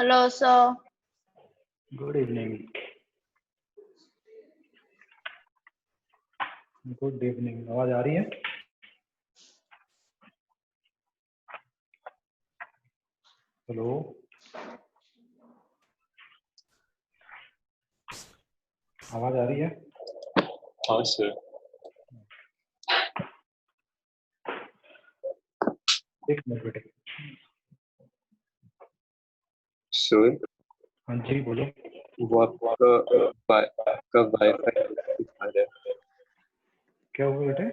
Hello sir. Good evening. Good evening. आवाज आ रही है? हेलो, आवाज आ रही है? हाँ सर। एक मिनट बेटे। सर हाँ जी बोलो। वो आपका वाईफाई दिखा रहा है। क्या हुआ बेटे?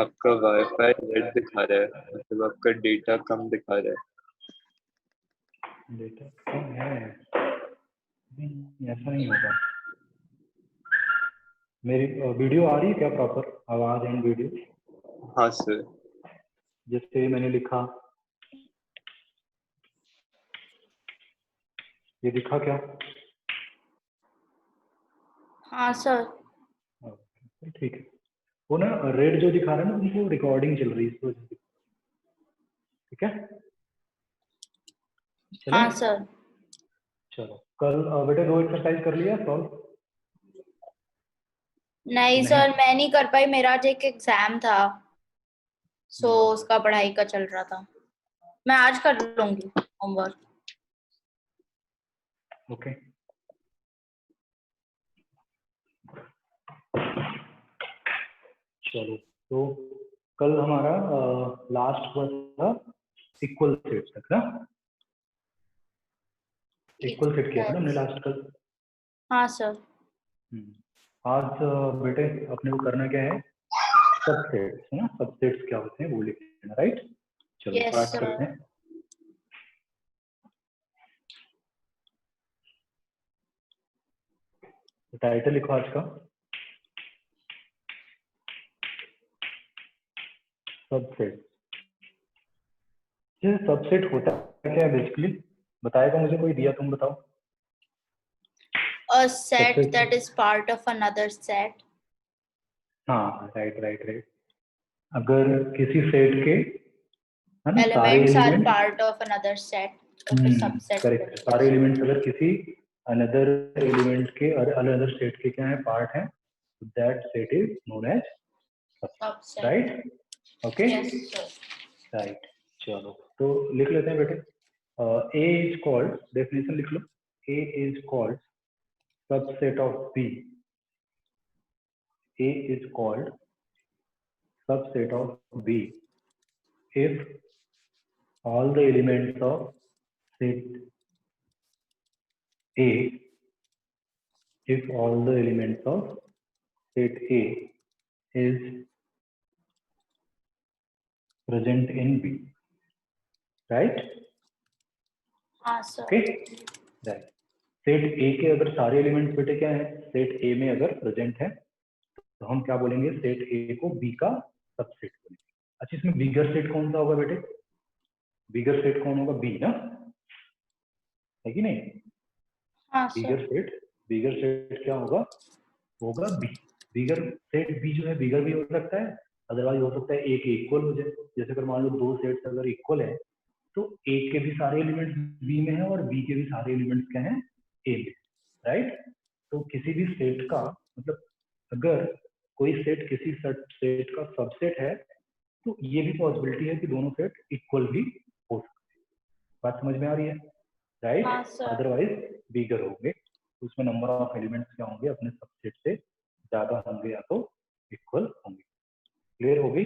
आपका वाईफाई रेड दिखा रहा है, मतलब आपका डेटा कम दिखा रहा है। डेटा कम है? नहीं, ऐसा नहीं होगा। मेरी वीडियो आ रही है क्या प्रॉपर? आवाज एंड वीडियो? हाँ सर। जैसे मैंने लिखा, ये दिखा क्या? हाँ सर। ठीक है। वो ना रेड जो दिखा रहा है ना, उनको रिकॉर्डिंग चल रही है इस वजह से। ठीक है, चले? हाँ सर। चलो, कल बेटे 2 एक्सरसाइज कर लिया सॉल्व? नहीं सर, मैं नहीं कर पाई, मेरा आज एक एग्जाम था, सो उसका पढ़ाई का चल रहा था। मैं आज कर लूंगी होमवर्क। ओके। चलो, तो कल हमारा लास्ट वर्ड था इक्वल सेट तक ना। इक्वल सेट किया था ना हमने लास्ट कल। हाँ सर। आज बेटे अपने को करना क्या है? सबसेट्स है ना, सबसेट्स क्या होते हैं वो लिखना, राइट? चलो यस स्टार्ट सर। करते हैं। तो टाइटल लिखो आज का, सबसेट। ये सबसेट होता है क्या बेसिकली? बताएगा मुझे कोई? दिया तुम बताओ। A set that is part of another set. हाँ, राइट राइट राइट। अगर किसी सेट के है ना सारे Elements are element, part of another set. तो सबसेट करेक्ट, सारे एलिमेंट्स अगर किसी अनदर एलिमेंट के और अनदर सेट के क्या है, पार्ट है, that set is known as subset, right? Okay, right. चलो तो लिख लेते हैं बेटे। ए इज कॉल्ड, डेफिनेशन लिख लो। A is called subset of B. A is called subset of B if all the elements of set A, if all the elements of set A is present in B, right? हाँ sir. Okay, right. Set A के अगर सारे elements बेटे क्या है, set A में अगर present है तो हम क्या बोलेंगे? सेट A को B का सबसेट बोलेंगे। अच्छा, इसमें बिगर सेट कौन सा होगा बेटे? बिगर सेट कौन होगा? B ना, है कि नहीं? हाँ बिगर सर। सेट क्या होगा? होगा बी। बिगर सेट बी जो है, बिगर भी हो सकता है, अदरवाइज हो सकता है ए के इक्वल हो जाए। जैसे अगर मान लो दो सेट्स अगर इक्वल है तो ए के भी सारे एलिमेंट्स बी में है और बी के भी सारे एलिमेंट्स क्या हैं? ए में, राइट? तो किसी भी सेट का मतलब, अगर कोई सेट किसी सेट का सबसेट है तो ये भी पॉसिबिलिटी है कि दोनों सेट इक्वल भी हो सकते हैं। बात समझ में आ रही है, राइट? हाँ सर। अदरवाइज बिगर होंगे, उसमें नंबर ऑफ एलिमेंट्स क्या होंगे? अपने सबसेट से ज्यादा होंगे या तो इक्वल होंगे। क्लियर हो गई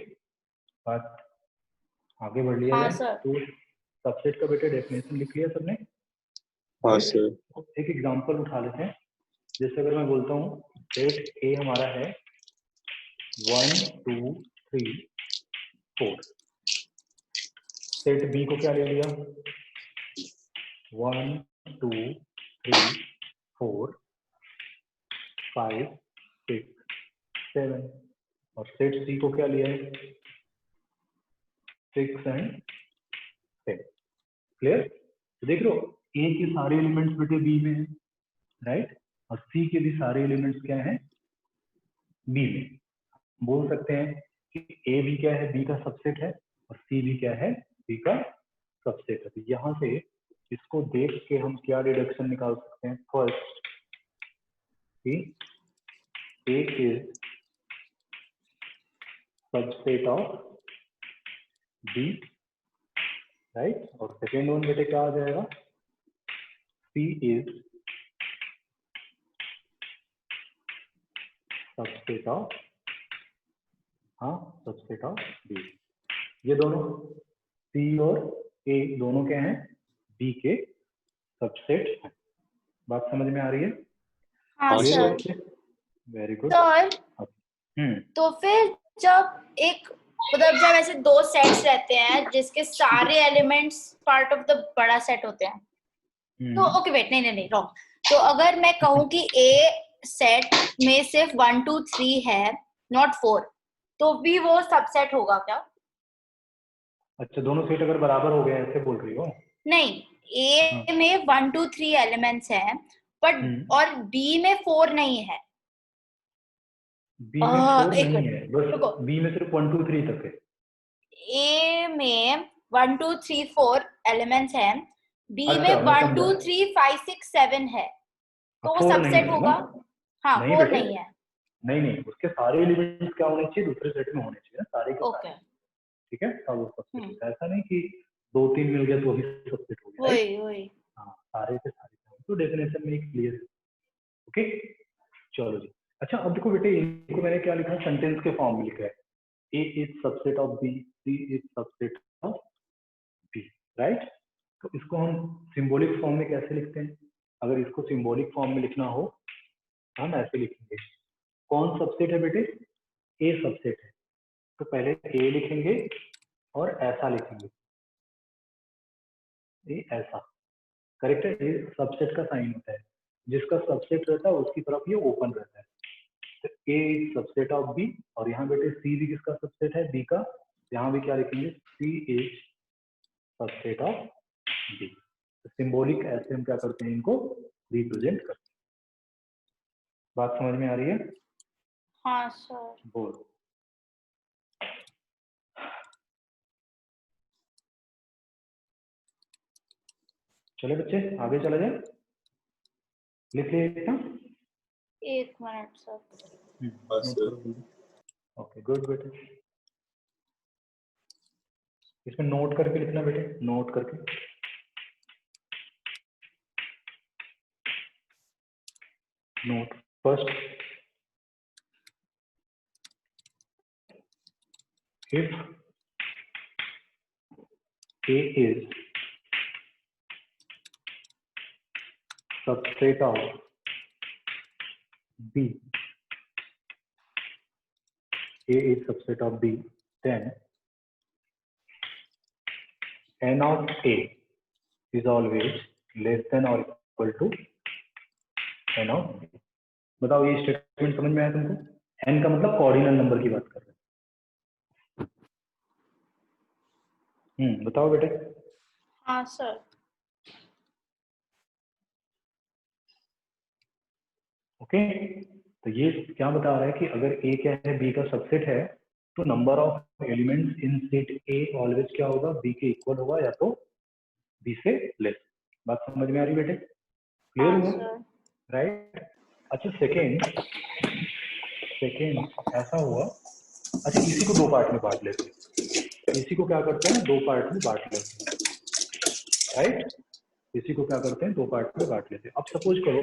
बात? आगे बढ़ लिया हाँ जाए। सर। तो सबसेट का बेटे डेफिनेशन लिख लिया सबने? हाँ सर। एक एग्जांपल उठा लेते हैं। जैसे अगर मैं बोलता हूँ सेट ए हमारा है 1 2 3 4, सेट बी को क्या ले लिया? 1 2 3 4 5 6 7, और सेट सी को क्या लिया है? 6 एंड 10। क्लियर? तो देख लो, ए के सारे एलिमेंट्स बेटे बी में है, राइट? और सी के भी सारे एलिमेंट्स क्या हैं? बी में। बोल सकते हैं कि ए भी क्या है? बी का सबसेट है, और सी भी क्या है? बी का सबसेट है। तो यहाँ से इसको देख के हम क्या डिडक्शन निकाल सकते हैं? फर्स्ट कि A is subset of B, right? और सेकेंड वन बेटे क्या आ जाएगा? C is सबसेट ऑफ, हाँ, सबसेट ऑफ B। ये दोनों C और A दोनों क्या हैं? B के सबसेट हैं। बात समझ में आ रही है? हाँ Yes, sir. sir. Very good. Sir तो फिर जब एक मतलब जब ऐसे दो सेट्स रहते हैं जिसके सारे एलिमेंट्स पार्ट ऑफ द बड़ा सेट होते हैं, तो ओके वेट नहीं रॉन्ग। तो अगर मैं कहूँ कि ए सेट में सिर्फ 1 2 3 है, नॉट 4, तो भी वो सबसेट होगा क्या? अच्छा, दोनों सेट अगर बराबर हो गए ऐसे बोल रही हो? नहीं, ए में 1 2 3 एलिमेंट्स हैं बट और बी में 4 नहीं है। बी में 4 एक नहीं मिनट है, बस रुको। बी में सिर्फ 1 2 3 तक है। ए में 1 2 3 4 एलिमेंट्स हैं, बी अच्छा, में मैं 1 समझा। 2 3 5 6 7 है, तो वो 4 नहीं सबसेट है होगा? ना? हाँ, नहीं 4 बेटे, नहीं है। नहीं, उसके सारे एलिमेंट्स क्या होने चाहिए? दूसरे सेट में होने चाहिए ना, सारे के ओके, सारे। ठीक है, तब वो सबसेट होता है। ऐसा नहीं कि 2 3 मिल गया तो अभी सबसेट हो गया, राइट? वही। हाँ, सारे के सारे। तो डेफिनेशन में क्लियर है। ओके, चलो जी। अच्छा, अब देखो बेटे, इनको मैंने क्या लिखा? सेंटेंस के फॉर्म में लिखा है, A is subset of B, C is subset of B, right? तो इसको हम सिंबॉलिक फॉर्म में कैसे लिखते हैं? अगर इसको सिंबॉलिक फॉर्म में लिखना हो, हम ऐसे लिखेंगे। कौन सबसेट है बेटे? ए सबसेट है, तो पहले ए लिखेंगे और ऐसा लिखेंगे, ए ऐसा, करेक्ट है? ये सबसेट का साइन होता है, जिसका सबसेट रहता है उसकी तरफ ये ओपन रहता है। तो ए इज सबसेट ऑफ बी, और यहाँ बेटे सी भी किसका सबसेट है? बी का। यहाँ भी क्या लिखेंगे? सी इज सबसेट ऑफ बी। तो सिंबॉलिक ऐसे हम क्या करते हैं? इनको रिप्रेजेंट करते हैं। बात समझ में आ रही है? हाँ सर। बोल। चले बच्चे, आगे चला जाए। लिख लिया? एक मिनट सर। हाँ, sir. ओके, गुड बेटे। इसमें नोट करके लिखना बेटे, नोट करके। Node first, if A is subset of B, A is subset of B, then n of A is always less than or equal to n of B. बताओ, ये statement समझ में आया तुमको? n का मतलब ऑर्डिनल नंबर की बात कर रहे हैं। बताओ बेटे। हाँ सर। ओके, तो ये क्या बता रहा है कि अगर A क्या है? B का सबसेट है, तो number of elements in set A always क्या होगा? B के इक्वल होगा या तो B से लेस। बात समझ में आ रही बेटे? क्लियर हाँ हुआ? सर। राइट। अच्छा, सेकेंड ऐसा हुआ। अच्छा, इसी को दो पार्ट में बांट लेते हैं। इसी को क्या करते हैं? दो पार्ट में बांट लेते हैं, राइट? इसी को क्या करते हैं? दो पार्ट में बांट लेते हैं। अब सपोज करो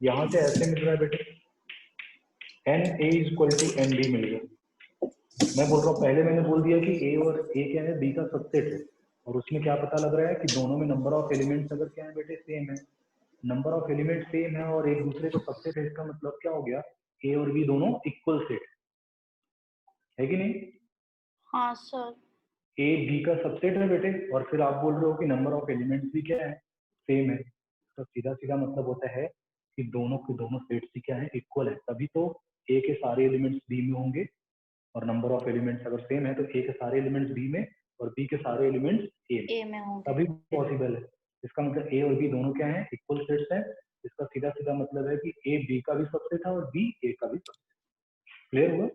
यहाँ से ऐसे मिल रहा है बेटे, n A is equal to n B मिल गया। मैं बोल रहा हूँ, पहले मैंने बोल दिया कि ए और ए क्या है? बी का सबसेट है, और उसमें क्या पता लग रहा है कि दोनों में नंबर ऑफ एलिमेंट्स अगर क्या है बेटे? सेम है। नंबर ऑफ एलिमेंट सेम है और एक दूसरे को सबसेट है, इसका मतलब क्या हो गया? ए और बी दोनों इक्वल सेट है कि नहीं? हाँ सर। ए बी का सबसेट है बेटे, और फिर आप बोल रहे हो कि नंबर ऑफ एलिमेंट्स भी क्या है? सेम है। तो सीधा सीधा मतलब होता है कि दोनों के दोनों सेट्स ही क्या है? इक्वल है। तभी तो ए के सारे एलिमेंट्स बी में होंगे, और नंबर ऑफ एलिमेंट्स अगर सेम है तो ए के सारे एलिमेंट्स बी में और बी के सारे एलिमेंट्स ए में होंगे। तभी पॉसिबल है। इसका मतलब ए और बी दोनों क्या है? इक्वल सेट्स है। इसका सीधा सीधा मतलब है कि ए बी का भी सबसेट है और बी ए का भी सबसेट। क्लियर हुआ?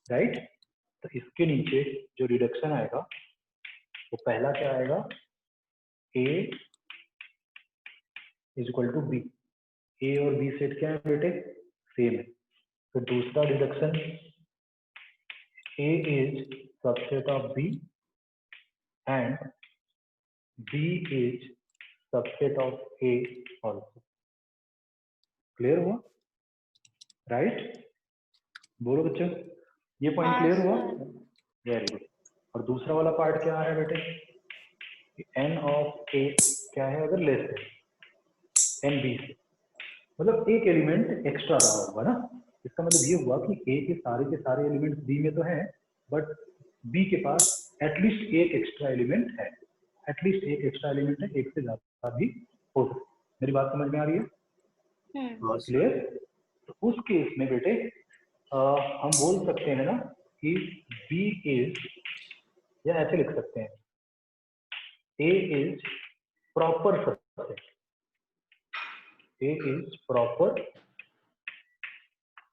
राइट। तो इसके नीचे जो रिडक्शन आएगा वो पहला क्या आएगा? ए इज इक्वल टू बी। ए और बी सेट क्या है बेटे? सेम है। फिर दूसरा deduction, A is subset of B and B is subset of A also. Clear हुआ? राइट? बोलो बच्चों, ये पॉइंट क्लियर हुआ? Very good. और दूसरा वाला पार्ट क्या है बेटे? एन ऑफ ए क्या है अगर लेस है एन बी से, मतलब एक एलिमेंट एक्स्ट्रा रहा होगा ना। इसका मतलब ये हुआ कि ए के सारे एलिमेंट्स बी में तो हैं, बट बी के पास एटलीस्ट एक एक्स्ट्रा एलिमेंट है। एटलीस्ट एक एक्स्ट्रा एलिमेंट है, एक से ज्यादा भी हो सकता है। मेरी बात समझ में आ रही है? क्लियर? तो उस केस में बेटे हम बोल सकते हैं ना कि बी इज, या ऐसे लिख सकते हैं, A is proper subset. A is proper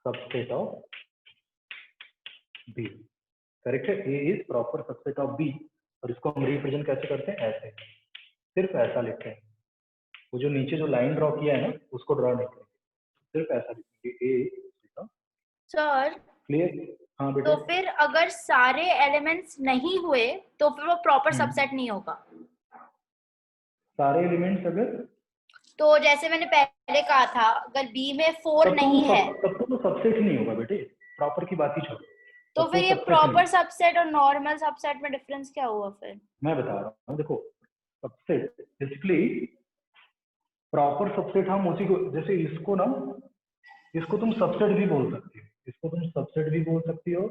subset of B. Correct है? A is proper subset of B. और इसको हम रिप्रेजेंट कैसे करते हैं? ऐसे, सिर्फ ऐसा लिखते हैं। वो जो नीचे जो लाइन ड्रॉ किया है ना, उसको ड्रॉ नहीं करेंगे, सिर्फ ऐसा लिखेंगे ए। Sir clear? हाँ बेटे। तो फिर अगर सारे एलिमेंट्स नहीं हुए तो फिर वो प्रॉपर सबसेट नहीं होगा? सारे एलिमेंट्स अगर, तो जैसे मैंने पहले कहा था, अगर बी में 4 नहीं है तब तो सबसेट ही नहीं होगा बेटे। प्रॉपर की बात ही छोड़ो। तो फिर ये प्रॉपर सबसेट और नॉर्मल सबसेट में डिफरेंस क्या हुआ फिर? मैं बता रहा हूँ, देखो सबसेट बेसिकली, प्रॉपर सबसेट हम उसी को, जैसे इसको ना, इसको तुम सबसेट भी बोल सकते हो, इसको तुम सबसेट भी बोल सकती हो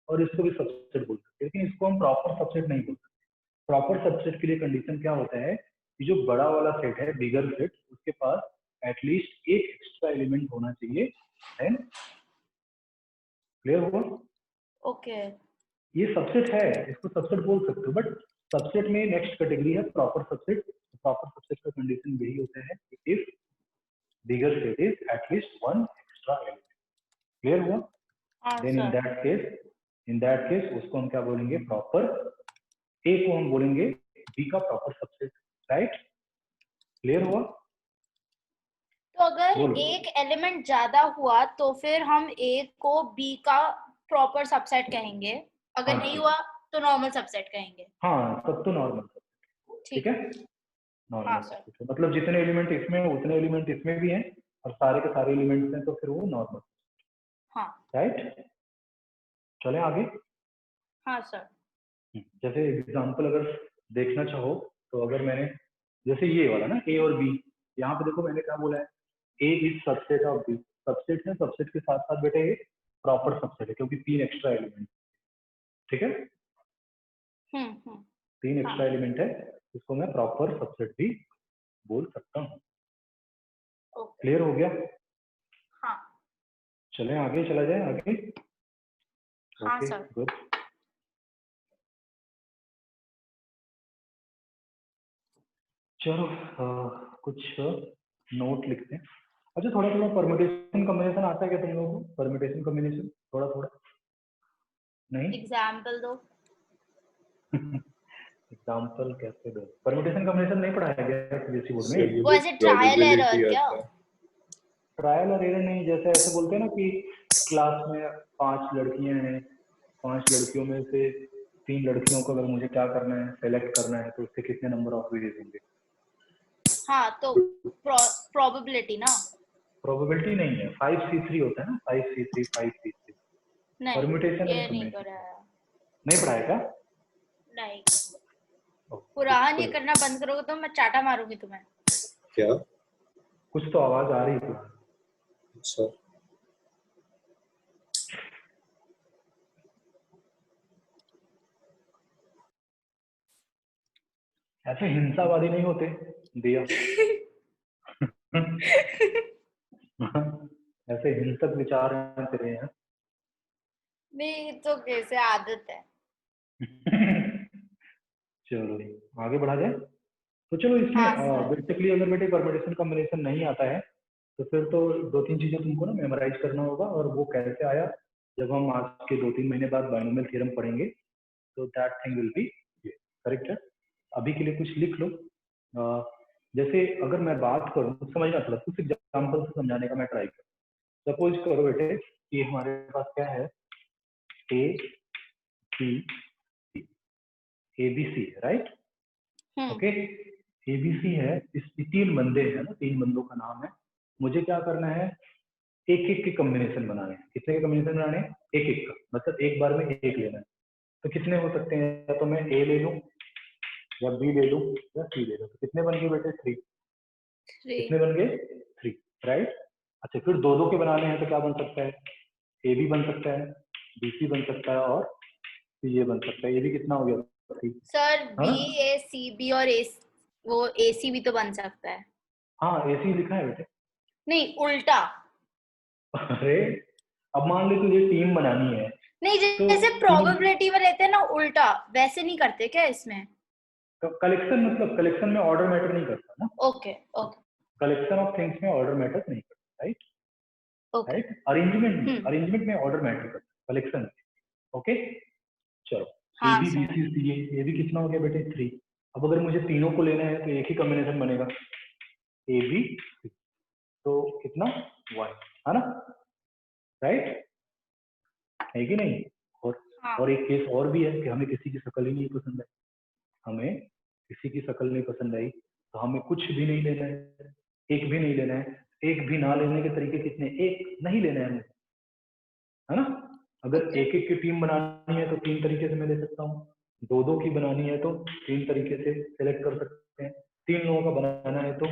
और इसको भी सबसेट बोल सकते हो, लेकिन इसको हम प्रॉपर सबसेट नहीं बोल सकते। प्रॉपर सबसेट के लिए कंडीशन क्या होता है कि जो बड़ा वाला सेट है, बिगर सेट, उसके पास एटलीस्ट एक एक्स्ट्रा एलिमेंट होना चाहिए। देन क्लियर हुआ? ओके। ये सबसेट है, इसको सबसेट बोल सकते हो, बट सबसेट में नेक्स्ट कैटेगरी है प्रॉपर सबसेट। प्रॉपर सबसेट का कंडीशन यही होता है कि if bigger set is at least one extra element. Clear हुआ? देन इन दैट केस उसको हम क्या बोलेंगे? प्रॉपर। ए को हम बोलेंगे बी का प्रॉपर सबसेट। राइट? क्लियर हुआ? तो अगर एक एलिमेंट ज्यादा हुआ तो फिर हम ए को बी का प्रॉपर सबसेट कहेंगे, अगर नहीं हुआ तो नॉर्मल सबसेट कहेंगे। हाँ, तब तो नॉर्मल। ठीक है? नॉर्मल सबसेट मतलब जितने एलिमेंट इसमें उतने एलिमेंट इसमें भी हैं और सारे के सारे एलिमेंट्स हैं, तो फिर वो नॉर्मल। हाँ। राइट? चलें आगे। हाँ सर। जैसे एग्जांपल अगर देखना चाहो तो अगर मैंने जैसे ये वाला ना ए और बी, यहाँ पे देखो मैंने क्या बोला है? A is subset of B. Subset है, सबसेट के साथ साथ बेटे ये प्रॉपर सबसेट है क्योंकि 3 एक्स्ट्रा एलिमेंट। ठीक है? 3 एक्स्ट्रा एलिमेंट है, इसको मैं प्रॉपर सबसेट भी बोल सकता हूँ। क्लियर हो गया? हाँ। चलें आगे, चला जाए आगे। हाँ सर। गुड। चलो कुछ नोट लिखते हैं। अच्छा, थोड़ा थोड़ा परम्यूटेशन कॉम्बिनेशन आता है क्या तुम लोगों को? परम्यूटेशन कॉम्बिनेशन थोड़ा थोड़ा? नहीं? एग्जाम्पल दो। एग्जाम्पल कैसे दो? परम्यूटेशन कॉम्बिनेशन नहीं पढ़ाया गया सीबीएसई बोर्ड में? वो ऐसे ट्रायल एरर क्या? ट्रायल और एरर नहीं, जैसे ऐसे बोलते हैं ना कि क्लास में 5 लड़कियां हैं, 5 लड़कियों में से 3 लड़कियों को अगर मुझे क्या करना है, सेलेक्ट करना है, तो उससे कितने नंबर ऑफ वेरिएबल होंगे? हाँ, तो प्रोबेबिलिटी ना? प्रोबेबिलिटी नहीं है, 5C3 होता है ना, 5C3 5C3। नहीं, परम्यूटेशन ये नहीं पढ़ाया। नहीं पढ़ाएगा? नहीं। पुरान ये करना बंद करोगे तो मैं चाटा मारूंगी तुम्हें। क्या? कुछ तो आवाज आ रही है। अच्छा। ऐसे हिंसावादी नहीं होते दिया। ऐसे हिंसक विचार हैं तेरे यहाँ। नहीं तो कैसे आदत है। चलो आगे बढ़ा जाए। तो चलो इसमें बेसिकली अगर बेटे परम्यूटेशन कॉम्बिनेशन नहीं आता है तो फिर तो 2-3 चीजें तुमको ना मेमोराइज करना होगा, और वो कैसे आया जब हम आज के 2-3 महीने बाद बाइनोमियल थ्योरम पढ़ेंगे, तो that thing will be correct है। अभी के लिए कुछ लिख लो। जैसे अगर मैं बात करूँ तो समझना, थोड़ा कुछ एग्जाम्पल से समझाने का मैं ट्राई करूँ। सपोज करो बेटे कि हमारे पास क्या है, ए बी ABC है, राइट? ओके, ABC है, इस 3 बंदे हैं ना, 3 बंदों का नाम है। मुझे क्या करना है, एक एक के कॉम्बिनेशन बनाने हैं। कितने के कॉम्बिनेशन बनाने हैं? एक एक का, मतलब एक बार में एक लेना है। तो कितने हो सकते हैं? या तो मैं A ले लूं, या B ले लूं, या C ले लूं। तो कितने बन गए बेटे? 3। कितने बन गए? 3, राइट? अच्छा, फिर दो दो के बनाने हैं तो क्या बन सकता है? AB बन सकता है, BC बन सकता है, और CA बन सकता है। ये भी कितना हो गया? 3। सर हाँ BACB और वो AC भी तो बन सकता है। हाँ, AC लिखा है बेटे। नहीं, उल्टा। अरे अब मान लो तुझे टीम बनानी है, नहीं, तो जैसे टीम प्रोबेबिलिटी में रहते हैं ना उल्टा, वैसे नहीं करते क्या इसमें? कलेक्शन, मतलब कलेक्शन में ऑर्डर मैटर नहीं करता ना। Okay okay collection of things में ऑर्डर मैटर नहीं करता, राइट? ओके। राइट, अरेंजमेंट में ऑर्डर मैटर करता है, कलेक्शन। ओके, चलो। ए हाँ बी बी सर। सी सी ए भी कितना हो गया बेटे? 3। अब अगर मुझे तीनों को लेना है तो एक ही कॉम्बिनेशन बनेगा, AB, तो कितना? 1, है ना, राइट? है कि नहीं? हाँ और एक केस और भी है कि हमें किसी की शक्ल ही नहीं पसंद है, हमें किसी की शक्ल नहीं पसंद आई, तो हमें कुछ भी नहीं लेना है, एक भी नहीं लेना है। एक भी ना लेने के तरीके कितने? एक नहीं लेना है हमें, है ना? अगर ओके एक एक की टीम बनानी है तो 3 तरीके से मैं ले सकता हूँ, दो दो की बनानी है तो 3 तरीके से सेलेक्ट कर सकते हैं, 3 लोगों का बनाना है तो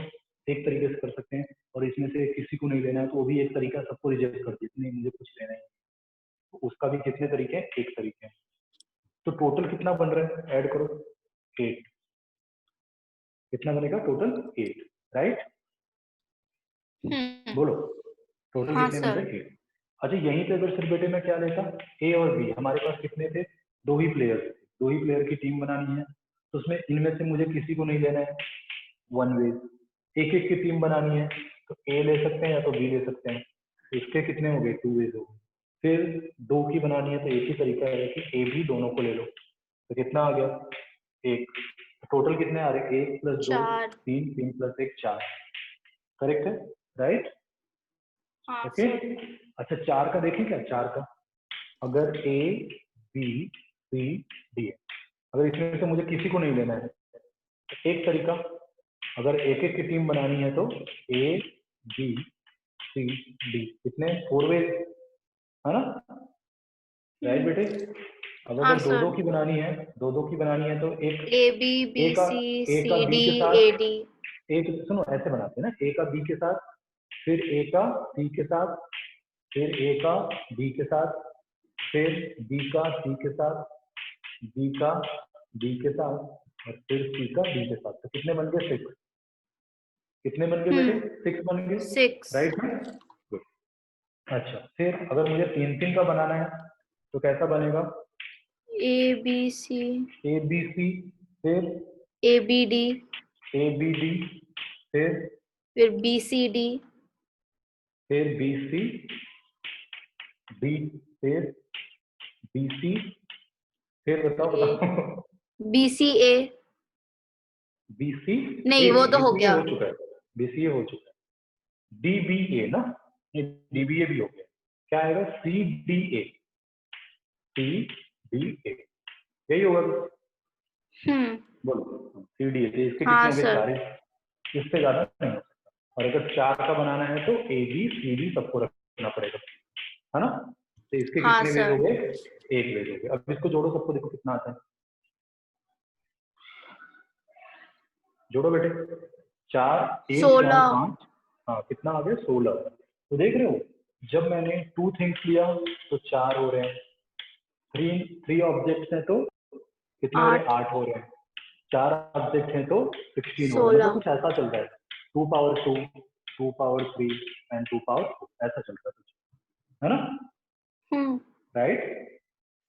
एक तरीके से कर सकते हैं, और इसमें से किसी को नहीं लेना है तो वो भी एक तरीका, सबको रिजेक्ट कर देते नहीं मुझे कुछ लेना है, तो उसका भी कितने तरीके हैं? एक तरीके हैं। तो टोटल कितना बन रहा है? ऐड करो, 8। कितना बनेगा टोटल? 8, राइट? बोलो, टोटल हाँ कितने बन सर। रहे? 8। अच्छा, यहीं पे अगर सिर्फ बेटे मैं क्या लेता, ए और बी, हमारे पास कितने थे? 2 ही प्लेयर थे, 2 ही प्लेयर की टीम बनानी है, तो उसमें इनमें से मुझे किसी को नहीं लेना है, 1 वे। एक एक की टीम बनानी है तो ए ले सकते हैं या तो बी ले सकते हैं, तो इसके कितने हो गए? 2 वे हो गए। फिर 2 की बनानी है तो एक ही तरीका है कि ए बी दोनों को ले लो, तो कितना आ गया? 1। टोटल कितने आ रहे? 1 + 2 4। 3, 3 + 1 4, करेक्ट है, राइट? हाँ ओके। सर। अच्छा, 4 का देखें क्या? 4 का अगर A B C D है, अगर इसमें से मुझे किसी को नहीं लेना है तो एक तरीका, अगर एक एक की टीम बनानी है तो A B C D, कितने? 4 वे, है ना, राइट बेटे? अब हाँ अगर दो दो सर। की बनानी है, दो दो की बनानी है तो एक AB ए का BC ए का बी CD के साथ, AD। एक सुनो ऐसे बनाते हैं ना, ए का बी के साथ, फिर ए का सी के साथ, फिर ए का बी के साथ, फिर बी का सी के साथ, बी का डी के साथ, और फिर सी का डी के साथ। तो कितने बन गए? 6। कितने बन गए बेटे? 6 बन गए, 6। राइट है? गुड। अच्छा, फिर अगर मुझे 3 का बनाना है तो कैसा बनेगा? ABC ए बी सी, फिर ABD, ए बी डी, फिर फिर BCD, बी सी डी, फिर बी सी, फिर बताओ A बताओ BCA। बी सी ए, नहीं, वो तो बी हो सी ए गया। हो चुका है, बी सी ए हो चुका है। डी बी ए ना, ये डी बी ए भी हो गया। क्या आएगा? C D A, C D A, यही होगा। बोलो, सी डी ए। तो इसके कितने हाँ हो गए? सर। 4, इससे ज्यादा नहीं हो सकता। और अगर 4 का बनाना है तो ए बी सी डी सबको रखना पड़ेगा, है ना? तो इसके हाँ कितने वेज हो सर। गए? 1 वेज हो गए। अब इसको जोड़ो सबको, देखो कितना आता है, जोड़ो बेटे। 4 1 4 16। 5, हाँ कितना आ गया? 16। तो देख रहे हो, जब मैंने 2 थिंग्स लिया तो 4 हो रहे हैं, 3 ऑब्जेक्ट्स हैं तो कितने हो रहे हैं? 8। 8 हो रहे हैं, 4 ऑब्जेक्ट हैं तो 16 हो रहे हैं। मतलब 16। कुछ ऐसा चल रहा है, 2 पावर 2, 2 पावर 3 एंड 2 पावर 4, ऐसा चल रहा है कुछ, है ना, राइट?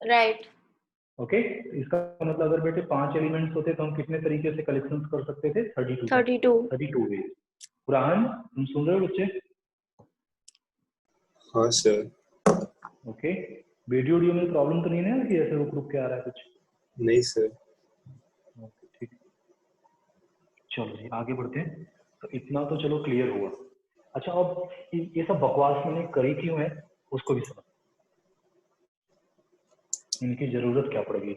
राइट। ओके, इसका मतलब अगर बेटे 5 एलिमेंट्स होते तो हम कितने तरीके से कलेक्शंस कर सकते थे? 32 का, 32। 32 वे। पुरान, तुम सुन रहे हो बच्चे? हाँ सर। ओके, वीडियो में प्रॉब्लम तो नहीं है ना कि ऐसे रुक रुक के आ रहा है कुछ? नहीं सर। ओके, ठीक। चलो जी आगे बढ़ते हैं। तो इतना तो चलो क्लियर हुआ। अच्छा अब ये सब बकवास मैंने करी क्यों है उसको भी समझ, इनकी जरूरत क्या पड़ेगी।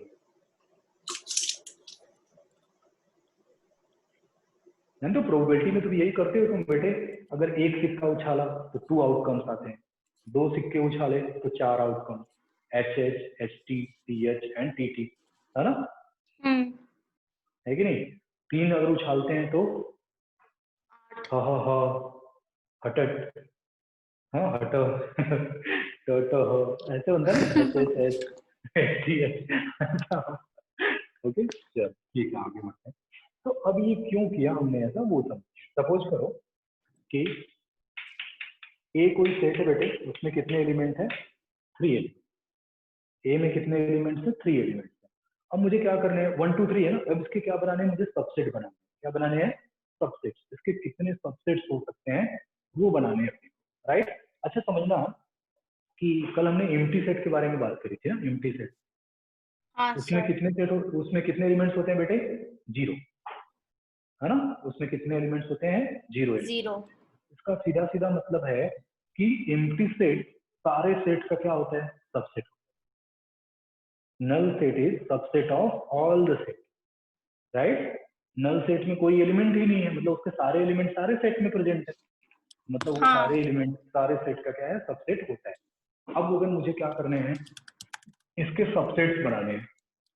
तो प्रोबेबिलिटी में तुम यही करते हो तुम बेटे, अगर एक सिक्का उछाला तो 2 आउटकम्स आते हैं, 2 सिक्के उछाले तो 4 outcome, H H H T T H and T T, है ना? है कि नहीं? 3 अगर उछालते हैं तो ह हटट, हाँ हट तो ऐसे बनता है ना, H H H H T H. Okay चल ठीक है आगे बढ़ते हैं। तो अब ये क्यों किया हमने ऐसा वो सब, सपोज करो कि ए कोई सेट है बेटे, उसमें कितने एलिमेंट है? 3 एलिमेंट। ए में कितने एलिमेंट्स है? 3 एलिमेंट्स है। अब मुझे क्या करने हैं, 1 2 3 है ना, अब इसके क्या बनाने हैं मुझे? सबसेट बनाने हैं। क्या बनाने हैं? सबसेट्स। इसके कितने सबसेट्स हो सकते हैं वो बनाने हैं, राइट? अच्छा समझना कि कल हमने एम्प्टी सेट के बारे में बात करी थी ना, एम्प्टी सेट। हाँ उसमें सर। कितने सेट, उसमें कितने एलिमेंट्स होते हैं बेटे? 0, है ना? उसमें कितने एलिमेंट्स होते हैं? 0 एलिमेंट्स। 0। इसका सीधा सीधा मतलब है कि एम्प्टी सेट सारे सेट का क्या होता है? Subset. Null set is subset of all the set, right? Null set में कोई एलिमेंट ही नहीं है, मतलब उसके सारे एलिमेंट सारे सेट में प्रेजेंट है, मतलब वो हाँ सारे एलिमेंट सारे सेट का क्या है? सबसेट होता है। अब अगर मुझे क्या करने हैं, इसके सबसेट्स बनाने हैं,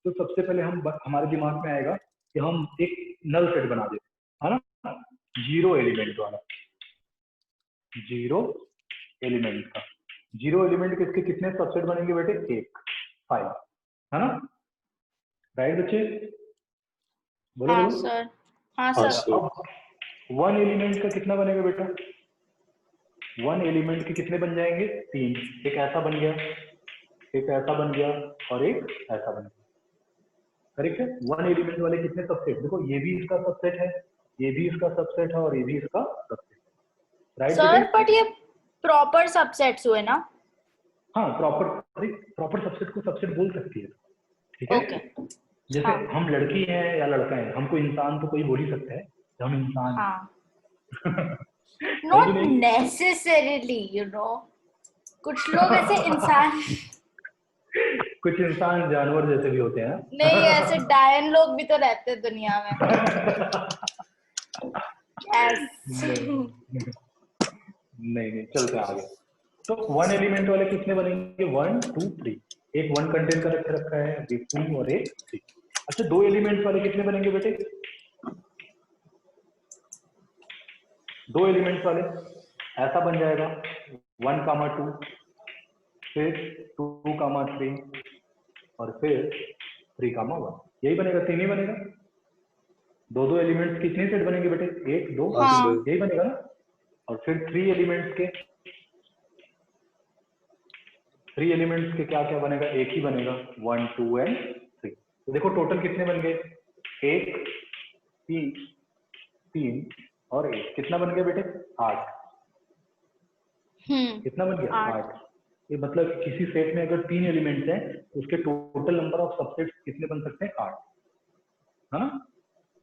तो सबसे पहले हमारे दिमाग में आएगा कि हम एक नल सेट बना देते हैं, है ना? 0 एलिमेंट वाला, 0 एलिमेंट का। 0 एलिमेंट के इसके कितने सबसेट बनेंगे बेटे? 1 5, है ना? राइट बच्चे, बोलो हाँ बोलो। सर। हाँ हाँ सर। सर। अब 1 एलिमेंट का कितना बनेगा बेटा? 1 एलिमेंट के कितने बन जाएंगे? 3। एक ऐसा बन गया, एक ऐसा बन गया और एक ऐसा बन गया, करेक्ट है? 1 एलिमेंट वाले कितने सबसेट? देखो ये भी इसका सबसेट है, ये भी इसका सबसेट है और ये भी इसका सबसेट, राइट बेटे? सर बट ये प्रॉपर सबसेट्स हुए ना? हाँ प्रॉपर सबसेट को सबसेट बोल सकती है, ठीक है? ओके। जैसे हाँ हम लड़की हैं या लड़का है, हमको इंसान तो कोई बोल ही सकता है कि हम इंसान हाँ। हैं। है कि नॉट नहीं? नेसेसरीली यू नो, कुछ लोग ऐसे इंसान कुछ इंसान जानवर जैसे भी होते हैं। नहीं, ऐसे डायन लोग भी तो रहते हैं दुनिया में। यस। नहीं नहीं चलते हैं आगे। तो 1 एलिमेंट वाले कितने बनेंगे? 1 2 3। एक 1 कंटेन का रखा है, एक 2 और एक 3। अच्छा 2 एलिमेंट्स वाले कितने बनेंगे बेटे? 2 एलिमेंट्स वाले ऐसा बन जाएगा 1 2, फिर 2 3 और फिर 3 1। यही बनेगा, 3 ही बनेगा। 2 एलिमेंट्स कितने सेट बनेंगे बेटे? 1 2 हाँ 3, सर। हाँ यही बनेगा ना? और फिर 3 एलिमेंट्स के, 3 एलिमेंट्स के क्या क्या बनेगा? एक ही बनेगा, 1 2 एंड 3। तो देखो टोटल कितने बन गए? 1 3 3 और 1, कितना बन गया बेटे? 8। कितना बन गया? 8। 8। ये मतलब किसी सेट में अगर 3 एलिमेंट्स हैं तो उसके टोटल नंबर ऑफ सबसेट्स कितने बन सकते हैं? 8, है ना?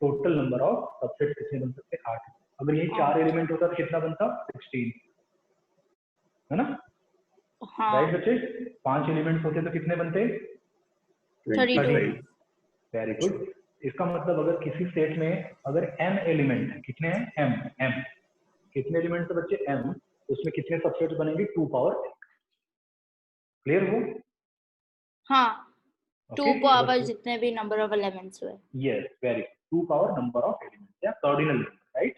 टोटल नंबर ऑफ सबसेट्स कितने बन सकते हैं? 8। अगर ये 4 एलिमेंट होता तो कितना बनता? 16, है ना? राइट हाँ बच्चे? 5 एलिमेंट्स होते तो कितने बनते? 32। 25। Very good. इसका मतलब अगर किसी सेट में अगर m एलिमेंट है, कितने हैं? m कितने एलिमेंट्स है बच्चे? m, उसमें कितने सबसेट्स बनेंगे? 2 पावर। क्लियर हो? हाँ, ओके 2 पावर बस। जितने भी नंबर ऑफ एलिमेंट्स हुए। Yes very good, 2 power number of elements या कार्डिनल नंबर, राइट?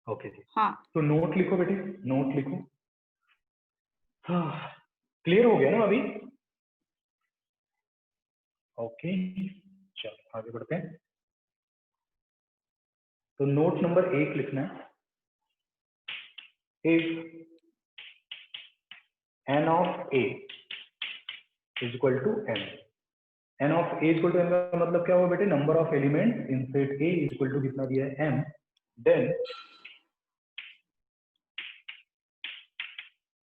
ओके जी। हाँ तो नोट लिखो बेटे, नोट लिखो। क्लियर हो गया ना अभी? ओके चलो आगे बढ़ते हैं। तो नोट नंबर 1 लिखना है, if n of a is equal to m, n of a is equal to m का मतलब क्या हुआ बेटे? Number of element in set a is equal to कितना दिया है? m, then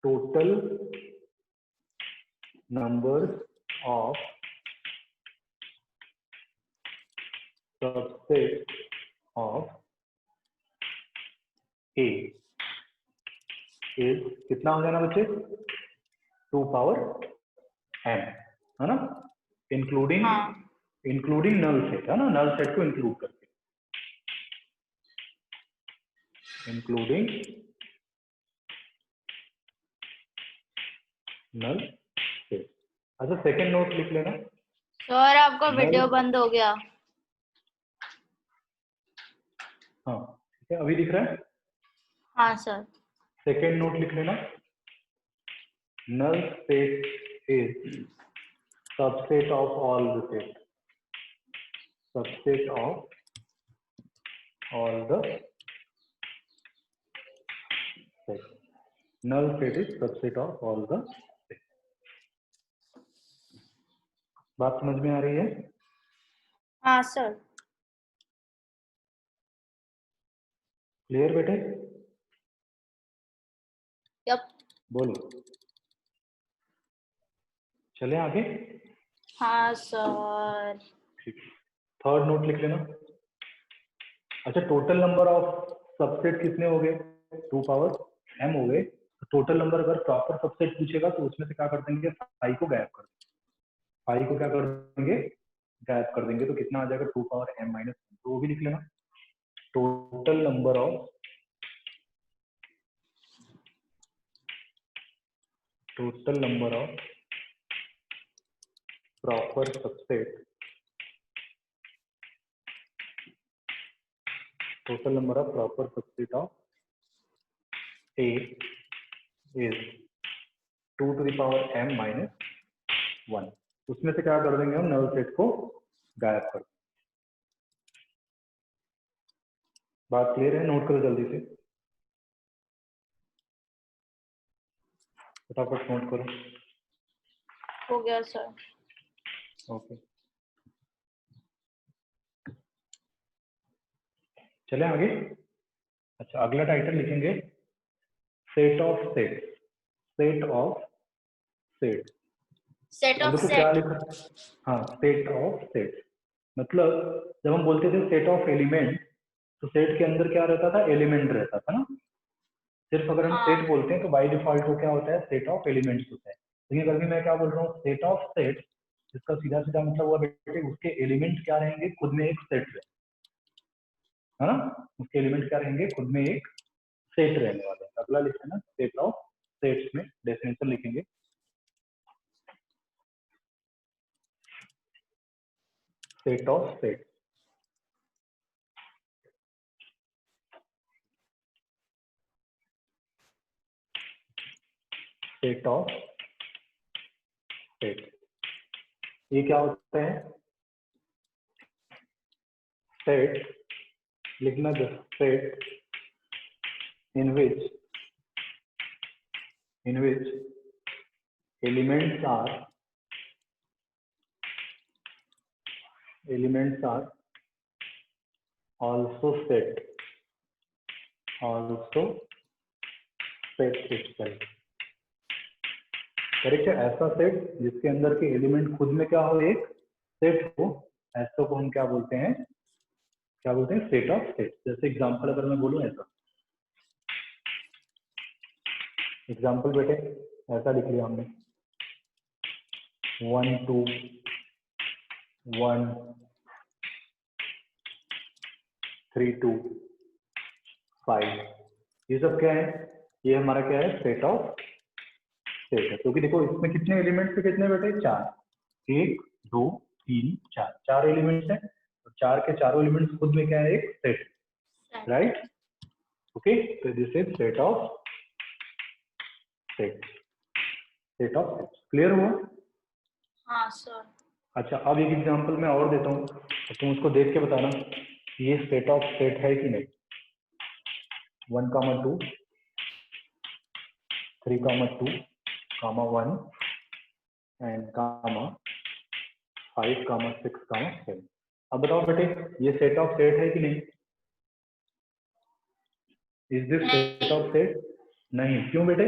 total number of subset A is कितना हो जाना बच्चे 2 power m है ना, इंक्लूडिंग नल सेट है ना, नल सेट को इंक्लूड करके, इंक्लूडिंग नल सेट। अच्छा सेकंड नोट लिख लेना सर आपका वीडियो बंद हो गया। हाँ ठीक है, अभी दिख रहा है? हाँ सर। सेकेंड नोट लिख लेना, null space is subset of all the set, subset of all the set, null set is subset of all the set। बात समझ में आ रही है? हाँ सर। क्लियर बेटे? यप। बोलो, चले आगे? हाँ सर। ठीक, थर्ड नोट लिख लेना। अच्छा टोटल नंबर ऑफ सबसेट कितने हो गए? 2 पावर m हो गए। टोटल नंबर अगर प्रॉपर सबसेट पूछेगा तो उसमें से क्या कर देंगे, 5 को गायब कर देंगे, 5 को क्या कर देंगे, गायब कर देंगे, तो कितना आ जाएगा 2 पावर m माइनस, तो वो भी लिख लेना। Total number of proper subset, total number of proper subset of A is 2 to the power m minus 1। उसमें से क्या कर देंगे हम, नल सेट को गायब कर देंगे। बात क्लियर है? नोट करो जल्दी से, फटाफट नोट करो। हो गया सर। ओके चले आगे। अच्छा अगला टाइटल लिखेंगे set of set, set of set, set of देखो क्या सेट। लिखा, हाँ सेट ऑफ सेट, मतलब जब हम बोलते थे सेट ऑफ एलिमेंट, तो सेट के अंदर क्या रहता था, एलिमेंट रहता था ना। सिर्फ अगर हम सेट बोलते हैं तो बाय डिफॉल्ट वो क्या होता है, सेट ऑफ एलिमेंट्स होता है। लेकिन अभी मैं क्या बोल रहा हूँ, सेट ऑफ सेट, जिसका सीधा सीधा मतलब हुआ बेटे उसके एलिमेंट क्या रहेंगे, खुद में एक सेट है ना, उसके एलिमेंट क्या रहेंगे, खुद में एक सेट रहने वाले हैं। अगला लिखते हैं ना, सेट ऑफ सेट्स में डेफिनेशन लिखेंगे, set of set, set of set, ये क्या होता है, सेट लिखना, the set in which elements are also set itself। Correct है, ऐसा सेट जिसके अंदर के एलिमेंट खुद में क्या हो, एक सेट हो, ऐसा को हम क्या बोलते हैं, सेट ऑफ सेट। जैसे एग्जांपल अगर मैं बोलूं, ऐसा एग्जांपल बेटे ऐसा लिख लिया हमने, 1 2 1 3 2 5, ये सब क्या है, ये हमारा क्या है, सेट ऑफ सेट है। क्योंकि देखो इसमें कितने एलिमेंट्स है, कितने बेटे, 4, 1 2 3 4, 4 एलिमेंट्स हैं, तो 4 के चारों एलिमेंट्स खुद में क्या है, एक सेट, राइट। ओके, तो this is set of set, set of set. Clear हुआ? हाँ सर। अच्छा अब एक एग्जांपल मैं और देता हूँ, तो तुम उसको देख के बताना ये सेट ऑफ सेट है कि नहीं। 1 2 3 2 1 एंड 5 6 7। अब बताओ बेटे ये सेट ऑफ सेट है कि नहीं, is this set of set? नहीं, क्यों बेटे?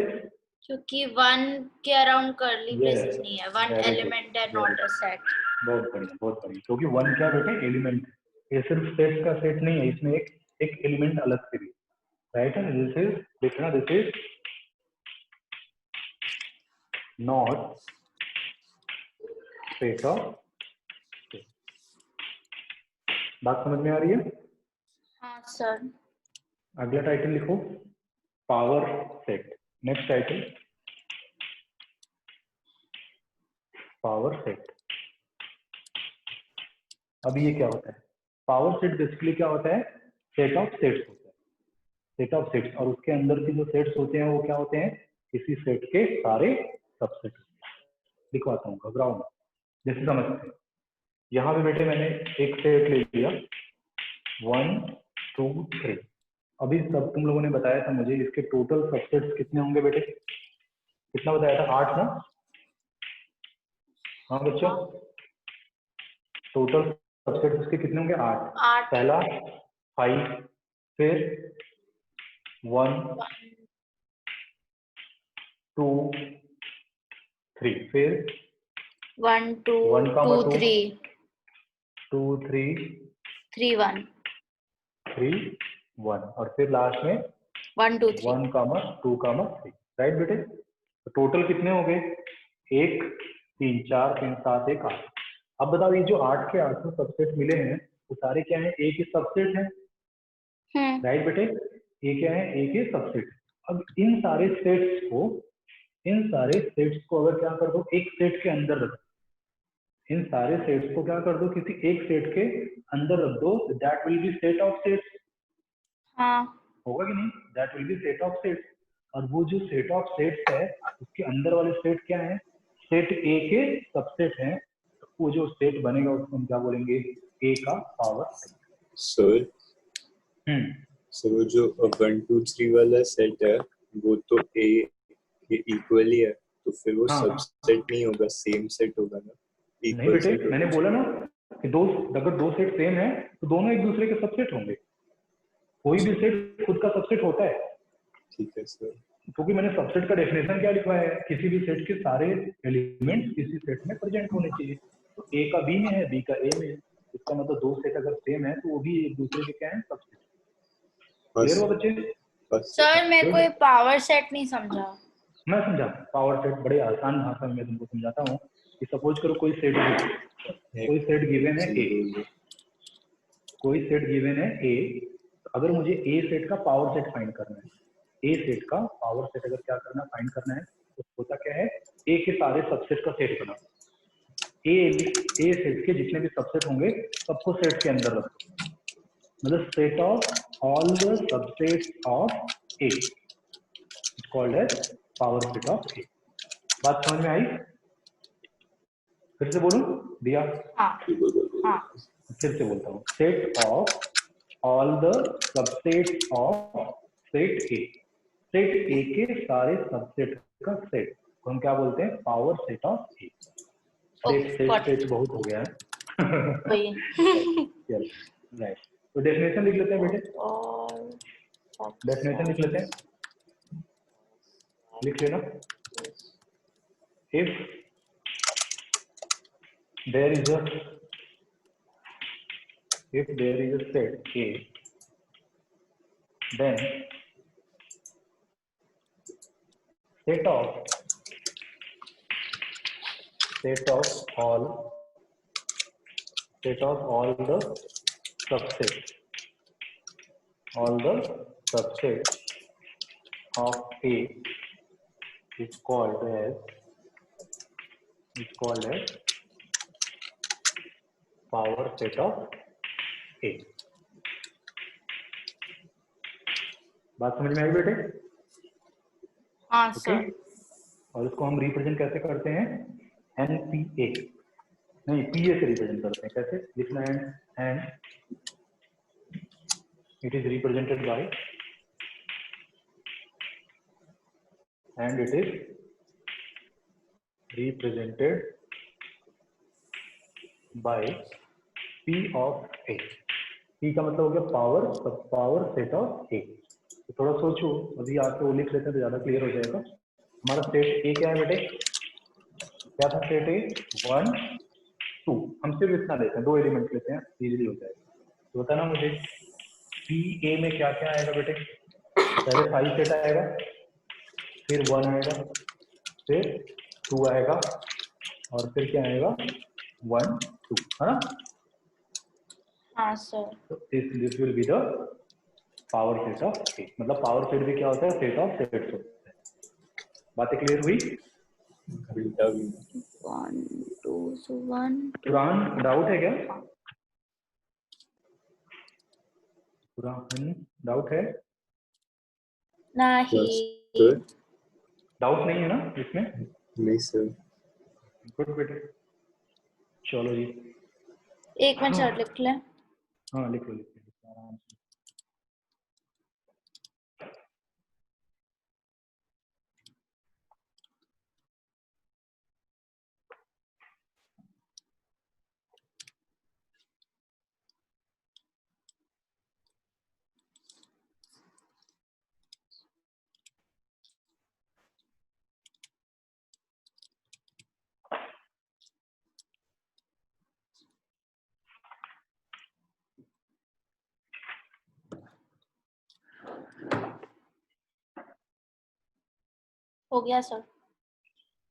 क्योंकि 1 के अराउंड कर्ली ब्रेसेस नहीं है, 1 एलिमेंट है, नॉट अ सेट। बहुत बढ़िया, बहुत बढ़िया, क्योंकि 1 क्या बेटे, एलिमेंट, ये सिर्फ सेट का सेट नहीं है, इसमें एक एलिमेंट अलग से भी। राइट है, दिस इज देखना, this is not set of. बात समझ में आ रही है? हाँ सर। अगला टाइटल लिखो, power set. Next title, power set. अब ये क्या होता है? पावर सेट बेसिकली क्या होता है? सेट ऑफ सेट्स होता है, सेट ऑफ सेट्स, और उसके अंदर के जो सेट्स होते हैं वो क्या होते हैं? किसी सेट के सारे सबसेट। लिखवाता हूँ, घबराओ मत, जैसे समझते हैं। यहाँ पे बेटे मैंने एक सेट ले लिया 1 2 3। अभी सब तुम लोगों ने बताया था मुझे, इसके टोटल सबसेट्स कितने होंगे बेटे? कितना बताया था? 8 ना? हाँ बच्चों, टोटल सबसेट्स इसके कितने होंगे? 8। पहला 5, फिर 1 2 3, फिर 1 2 2 3 2 3 3 1 3 1, और फिर लास्ट में 1 2 3 1 2 3। राइट बेटे? तो टोटल कितने हो गए? 1 3 4 3 7 1 8। अब बताओ, ये जो 8 के 8 सबसेट मिले हैं वो सारे क्या है? एक ही सबसेट है। राइट बेटे? ये क्या है? एक ही सबसेट। अब इन सारे सेट्स को अगर क्या कर दो, एक सेट के अंदर रख दो, इन सारे सेट्स को क्या कर दो, किसी एक सेट के अंदर रख दो, that will be set of sets. हाँ होगा कि नहीं? That will be set of sets. और वो जो सेट ऑफ सेट्स है उसके अंदर वाले सेट क्या है? सेट ए के सबसेट है। तो वो जो सेट बनेगा उसको हम क्या बोलेंगे? ए का पावर सेट। सर सर वो जो 1 2 3 वाला सेट है वो तो ए के इक्वल ही है, तो फिर वो सबसेट नहीं होगा, सेम सेट होगा ना? नहीं बेटे, मैंने बोला ना कि अगर दो सेट सेम है तो दोनों एक दूसरे के सबसेट होंगे। कोई भी सेट खुद का सबसेट होता है। ठीक है सर। क्योंकि मैंने सबसेट का डेफिनेशन क्या लिखवाया है? किसी भी सेट के सारे एलिमेंट्स किसी सेट में प्रेजेंट होने चाहिए। तो ए का बी में है, बी का ए में है, इसका मतलब दो सेट अगर सेम है तो वो भी एक दूसरे के क्या है? सबसेट। क्लियर हुआ बच्चे? सर मेरे को ये पावर सेट नहीं समझा। मैं समझा। पावर सेट बड़े आसान भाषा में मैं तुमको समझाता हूँ कि सपोज करो कोई सेट गिवन है ए, कोई सेट गिवन है ए। अगर मुझे ए सेट का पावर सेट फाइंड करना है, ए सेट का पावर सेट अगर क्या करना फाइंड करना है, तो होता क्या है? ए के सारे सबसेट का सेट बना। ए सेट के जितने भी सबसेट होंगे सबको सेट के अंदर रखो, मतलब set of all the subset of A is called as power set of A. बात समझ में आई? फिर से बोलूं दिया? हाँ हाँ। फिर से बोलता हूँ, set of all the subset of set A. Set ए के सारे सबसेट का सेट तो हम क्या बोलते हैं? Power set of A. Set बहुत हो गया है। राइट, तो डेफिनेशन लिख लेते हैं बेटे। डेफिनेशन लिख लेते हैं, लिख लेना। If there is a set A, then set of all the subsets of A is called as power set of A। बात समझ में आई बेटे? हाँ सर। और इसको हम रिप्रेजेंट कैसे करते हैं? NPA नहीं, PA से रिप्रेजेंट करते हैं। कैसे लिखना है? And it is represented by P of A। P का मतलब हो गया पावर सेट ऑफ A। तो थोड़ा सोचो, अभी आपको वो लिख लेते हैं तो ज्यादा क्लियर हो जाएगा। हमारा सेट ए क्या है बेटे? क्या था सेट ए? 1 2। हम सिर्फ इतना लेते हैं, 2 एलिमेंट लेते हैं, इजीली हो जाएगा। तो बताना मुझे पी ए में क्या क्या आएगा बेटे? पहले 5 सेट आएगा, फिर 1 आएगा, फिर 2 आएगा, और फिर क्या आएगा 1 2, है ना? हाँ सर। तो this will be the power set of A. मतलब पावर सेट भी क्या होता है? सेट ऑफ सेट्स होता है। बातें क्लियर हुई? घंटा भी 1 2 so 1 2 पुरान डाउट है क्या? पुरान डाउट है? नहीं सर डाउट नहीं है ना इसमें? नहीं सर। गुड बेटे, चलो जी। एक मिनट सर लिख लें। हाँ लिख लो आराम से। हो गया सर।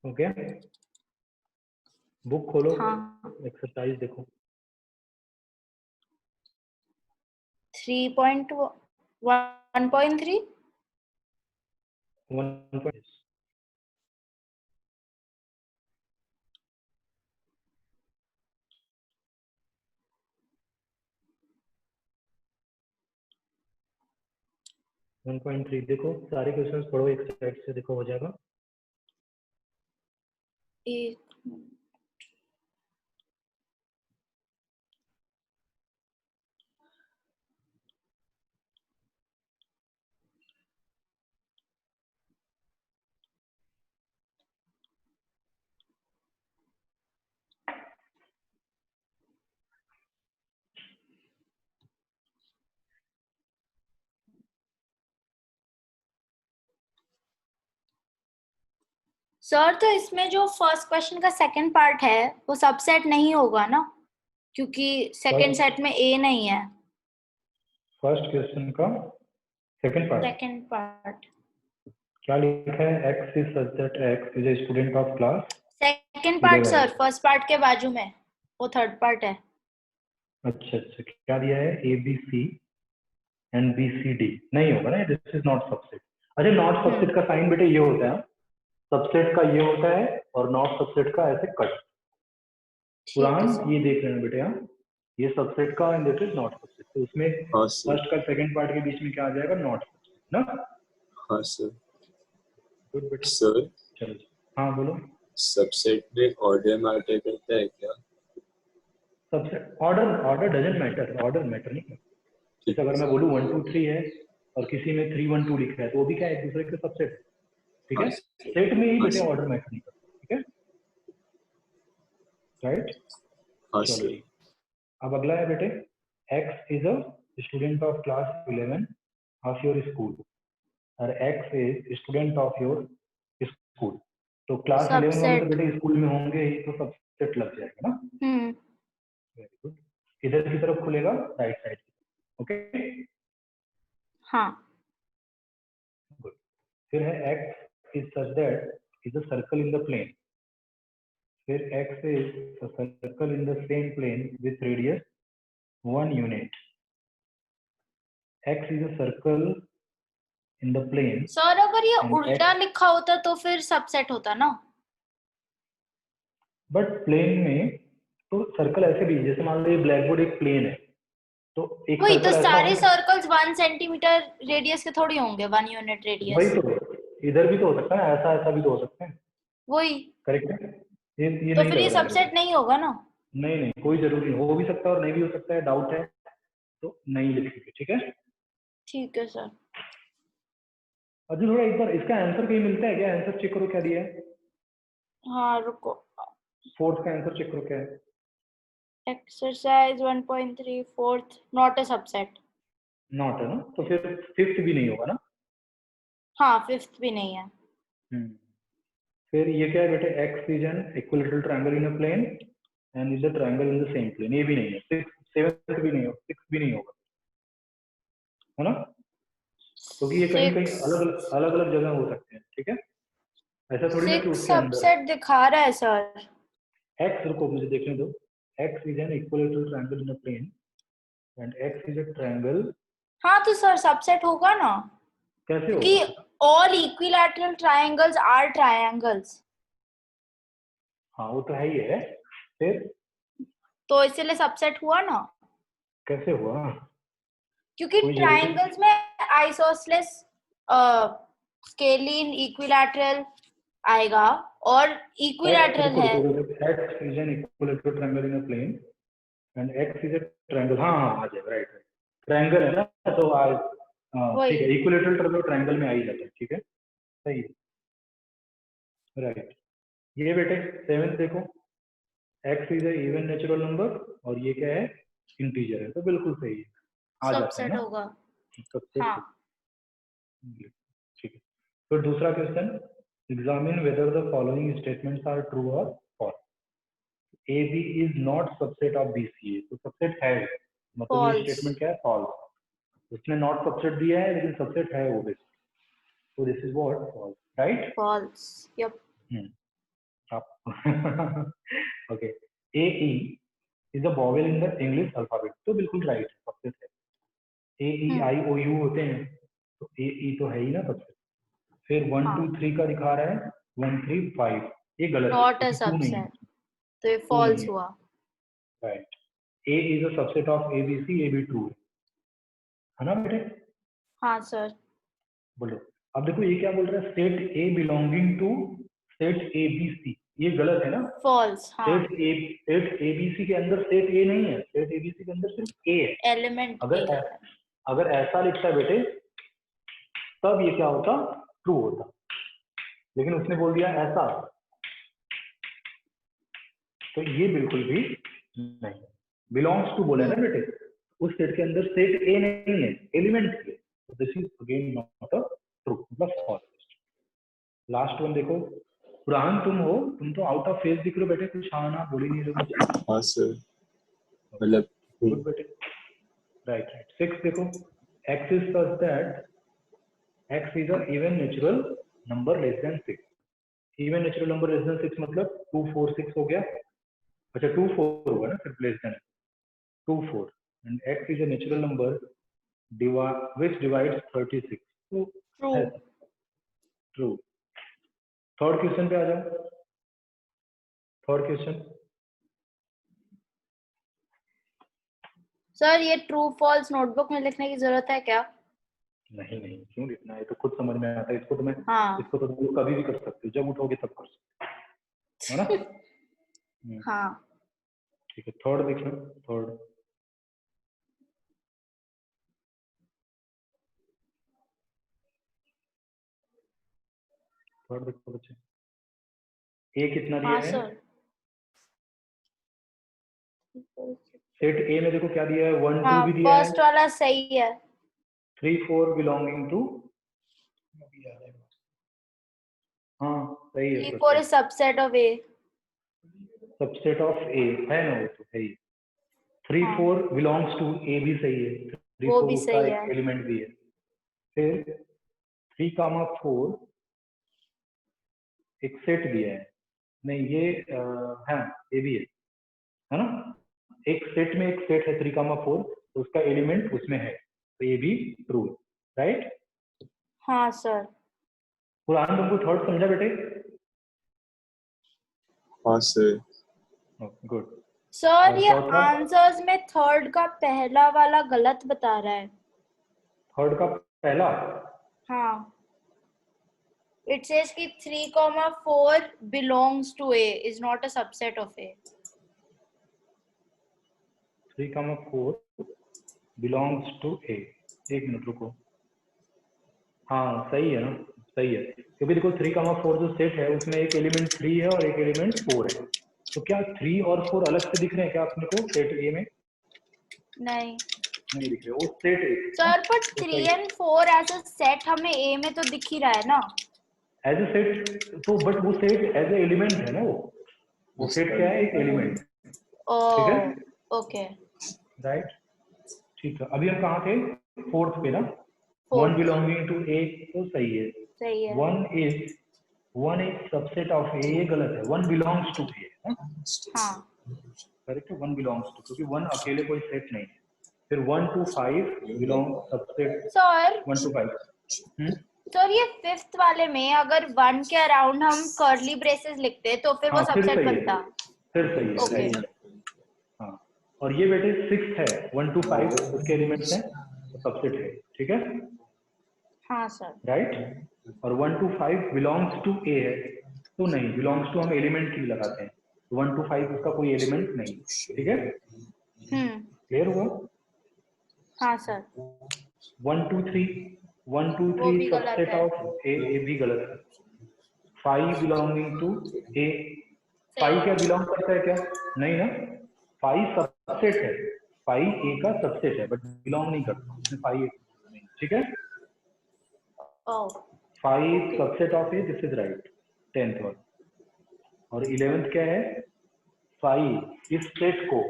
ओके, बुक खोलो, हाँ। एक्सरसाइज देखो। 3.1.3 1. 1.3 देखो, सारे क्वेश्चंस पढ़ो एक साइड से, देखो हो जाएगा। एक मिनट। सर तो इसमें जो फर्स्ट क्वेश्चन का सेकंड पार्ट है वो सबसेट नहीं होगा ना, क्योंकि सेकंड सेट में ए नहीं है। फर्स्ट क्वेश्चन का सेकंड पार्ट सेकंड पार्ट क्या लिखा है? x is such that x is a student of class। Second part sir, first part के बाजू में वो थर्ड पार्ट है। अच्छा अच्छा, क्या दिया है? A B C and B C D नहीं होगा ना, दिस इज नॉट सबसेट। अच्छा, नॉट सबसेट का साइन बेटे ये होता है, सबसेट का ये होता है और नॉट सबसेट का ऐसे कट। पुरान ये देख रहे हैं बेटे, हाँ ये सबसेट का and this is not subset, तो उसमें हाँ सर। फर्स्ट का सेकंड पार्ट के बीच में क्या आ जाएगा? नॉट सबसेट ना। हाँ सर। गुड बेटे, सर चलो हाँ बोलो। सबसेट में ऑर्डर मैटर करता है क्या? Subset order doesn't matter, order matter नहीं करता। जैसे अगर मैं बोलूँ 1 2 3 है और किसी में 3 1 2 लिखा है तो वो भी क्या है? एक दूसरे के सबसेट, ठीक है? सेट में ही बेटे ऑर्डर मैटर नहीं करता, ठीक है? राइट? हाँ चलो सर। जी, अब अगला है बेटे, x is a student of class 11 of your school और x is student of your school. तो क्लास 11 वाले तो बेटे स्कूल में होंगे ही, तो सबसेट लग जाएगा ना। वेरी गुड, इधर की तरफ खुलेगा राइट साइड, ओके? हाँ। गुड। फिर है x is such that is a circle in the plane. फिर x is a circle in the same plane with radius 1 unit. x is a circle in the plane. Sir अगर ये उल्टा लिखा होता तो फिर सबसेट होता ना। बट प्लेन में तो सर्कल ऐसे भी, जैसे मान लो ये ब्लैक बोर्ड एक प्लेन है, तो एक वही तो सर्कल ऐसा सारे होगा। सर्कल्स 1 सेंटीमीटर रेडियस के थोड़ी होंगे, 1 यूनिट रेडियस। वही तो, इधर भी तो हो सकता है, ऐसा ऐसा भी तो हो सकता है। वही करेक्ट है, ये तो नहीं फिर लग ये रहा है सबसेट नहीं होगा ना। नहीं नहीं, कोई जरूरी नहीं, हो भी सकता है और नहीं भी हो सकता है, डाउट है तो नहीं लिखेंगे, ठीक है? ठीक है सर। अभी थोड़ा एक बार इसका आंसर कहीं मिलता है क्या? आंसर चेक करो क्या दिया है। हाँ रुको, फोर्थ का आंसर चेक करो क्या है। Exercise 1.3 fourth not a subset. Not है ना, तो फिर फिफ्थ भी नहीं होगा ना। हाँ फिफ्थ भी नहीं है। फिर ये क्या है बेटे? X is an equilateral triangle in a plane and is a triangle in the same plane. ये भी नहीं है। सिक्स सेवंथ भी नहीं होगा, सिक्स भी नहीं होगा, है ना? क्योंकि ये कहीं कहीं 6 अलग अलग जगह हो सकते हैं, ठीक है। ऐसा थोड़ी ना कि 6 उसके अंदर सबसेट दिखा रहा है सर। x, रुको मुझे देखने दो। x is an equilateral triangle in a plane and x is a triangle. हाँ तो सर सबसेट होगा ना, कैसे क्योंकि होगा? All equilateral triangles are triangles. हाँ वो तो है ही है, फिर तो इसलिए सबसेट हुआ ना, कैसे हुआ? क्योंकि कोई जरूरी ट्रायंगल्स में आइसोसेलेस स्केलीन इक्विलैटरल आएगा और x, इक्विलैटरल रुको है। रुको रुको, x is an equilateral triangle in a plane and x is a triangle. हाँ हाँ आ जाएगा, राइट राइट, ट्रायंगल है ना, तो आज ठीक वही है, इक्विलेटरल ट्रायंगल में आ ही जाता है, ठीक है, सही है, राइट। ये बेटे सेवेंथ देखो, x is a even natural number और ये क्या है, इंटीजर है, तो बिल्कुल सही है, आ जाता है सबसेट ना, होगा। सबसे हाँ ठीक है। फिर दूसरा question, examine whether the following statements are true और false. A B is not subset of B C A, तो सबसेट है, मतलब ये फॉल्स। स्टेटमेंट क्या है, फॉल्स। उसने नॉट सबसेट दिया है लेकिन सबसेट है वो बेसिक, तो this is what, false, right. False yup. आप okay, A E is a vowel in the English alphabet, तो बिल्कुल राइट है, सबसेट है। ए ई आई ओ यू होते हैं, तो ए ई तो है ही ना सबसेट। फिर 1 2 हाँ 3 का दिखा रहा है, 1 3 5, ये गलत है नॉट अ क्योंकि 2 नहीं है, सबसेट, तो ये 2 नहीं फॉल्स है, हुआ। Right. A is a subset of A B C, A B true है ना बेटे, हाँ सर। बोलो। अब देखो ये क्या बोल रहा है, state A belonging to state A B C, ये गलत है ना। फॉल्स हाँ। स्टेट ए बी सी के अंदर स्टेट ए नहीं है, स्टेट ए बी सी के अंदर सिर्फ ए है। एलिमेंट ए। अगर अगर ऐसा लिखता है बेटे तब ये क्या होता, ट्रू होता, लेकिन उसने बोल दिया ऐसा, तो ये बिल्कुल भी नहीं। बिलोंग्स टू बोला है ना बेटे, उस सेट के अंदर सेट ए नहीं है, एलिमेंट है, this is again not a true, मतलब फॉल्स। लास्ट वन देखो, पुरान तुम हो, तुम तो आउट ऑफ फेस दिख रहे हो बेटे, कुछ हाँ ना बोल ही नहीं रहे हो मुझे। हाँ सर, मतलब गुड बेटे, राइट राइट। 6 देखो, x is such that x is a even natural number less than 6। Even natural number less than 6 मतलब 2 4 6 हो गया, अच्छा 2 4 होगा ना, फिर less than 2 4, and x is a natural number which divides 36, so true. है true। Third question पे आ जाओ, थर्ड क्वेश्चन। सर ये ट्रू फॉल्स नोटबुक में लिखने की जरूरत है क्या? नहीं नहीं, क्यों लिखना है, तो खुद समझ में आता है, इसको तो मैं, हाँ इसको तो तुम कभी भी कर सकते हो, जब उठोगे तब कर सकते हो, है ना। हाँ ठीक है, थर्ड देखना, थर्ड। थर्ड देखो बच्चे, ए कितना दिया हाँ है, सर। सेट ए में देखो क्या दिया है, 1 2 हाँ भी दिया है, फर्स्ट वाला सही है। 3 4 बिलोंगिंग टू, हाँ सही है 3 4 subset, is subset of A. Subset of A है ना, वो तो है ही। 3 हाँ 4 बिलोंग्स टू ए भी सही है, 3 वो 4 भी उसका सही है। एक एलिमेंट भी है। फिर 3 कामा 4 एक सेट दिया है, नहीं ये है, ए भी है ना, एक सेट में एक सेट है 3 कामा 4, तो उसका एलिमेंट उसमें है, तो ये भी ट्रू है, राइट। हाँ सर। पुराना तुमको थर्ड समझा बेटे, हाँ सर, गुड। सर और ये चौथा, आंसर्स में थर्ड का पहला वाला गलत बता रहा है। थर्ड का पहला, हाँ it says कि 3, 4 belongs to A is not a subset of A. 3 comma 4 belongs to A, एक मिनट रुको, हाँ सही है ना, सही है, क्योंकि देखो 3 कामा 4 जो सेट है उसमें एक एलिमेंट 3 है और एक एलिमेंट 4 है, तो क्या 3 और 4 अलग से दिख रहे हैं क्या अपने को सेट ए में, नहीं नहीं दिख रहे, वो सेट ए है ना, सर पर तो 3 सही and 4 एज अ सेट हमें A में तो दिख ही रहा है ना। एज ए सेट, तो बट वो सेट एज ए एलिमेंट है ना, वो सेट क्या है, एक एलिमेंट, ठीक है, ओ ओके। राइट। ठीक है, अभी हम कहाँ थे, फोर्थ पे ना, वन बिलोंगिंग टू ए तो सही है, सही है। वन इज सबसेट ऑफ ए, ये गलत है, वन बिलोंग्स टू ए। हाँ करेक्ट है, वन बिलोंग्स टू, क्योंकि वन अकेले कोई सेट नहीं है। फिर 1 to 5 belong subset sir 1 to 5। Sir ये फिफ्थ वाले में अगर 1 के अराउंड हम कर्ली ब्रेसेस लिखते तो फिर वो हाँ, फिर सबसेट सही है, बनता। फिर सही है, ओके right है। हाँ, और ये बेटे 6 है, 1 to 5 उसके एलिमेंट्स हैं, तो सबसेट है, ठीक है, हाँ सर। राइट। और 1 to 5 बिलोंग्स टू ए है, तो नहीं, बिलोंग्स टू हम एलिमेंट की लगाते हैं, 1 to 5 उसका कोई एलिमेंट नहीं, ठीक है, क्लियर हुआ? हाँ सर। 1 to 3 वो भी गलत सबसेट है। ऑफ ए, ये भी गलत है। 5 बिलोंगिंग टू ए, 5 क्या बिलोंग करता है क्या? नहीं ना, 5 सबसेट है, 5 ए का सबसेट है बट बिलोंग नहीं करता, इसमें 5 नहीं, ठीक है। 5 subset of A, this is right, 10th one. और 11th क्या है? 5 इस सेट को,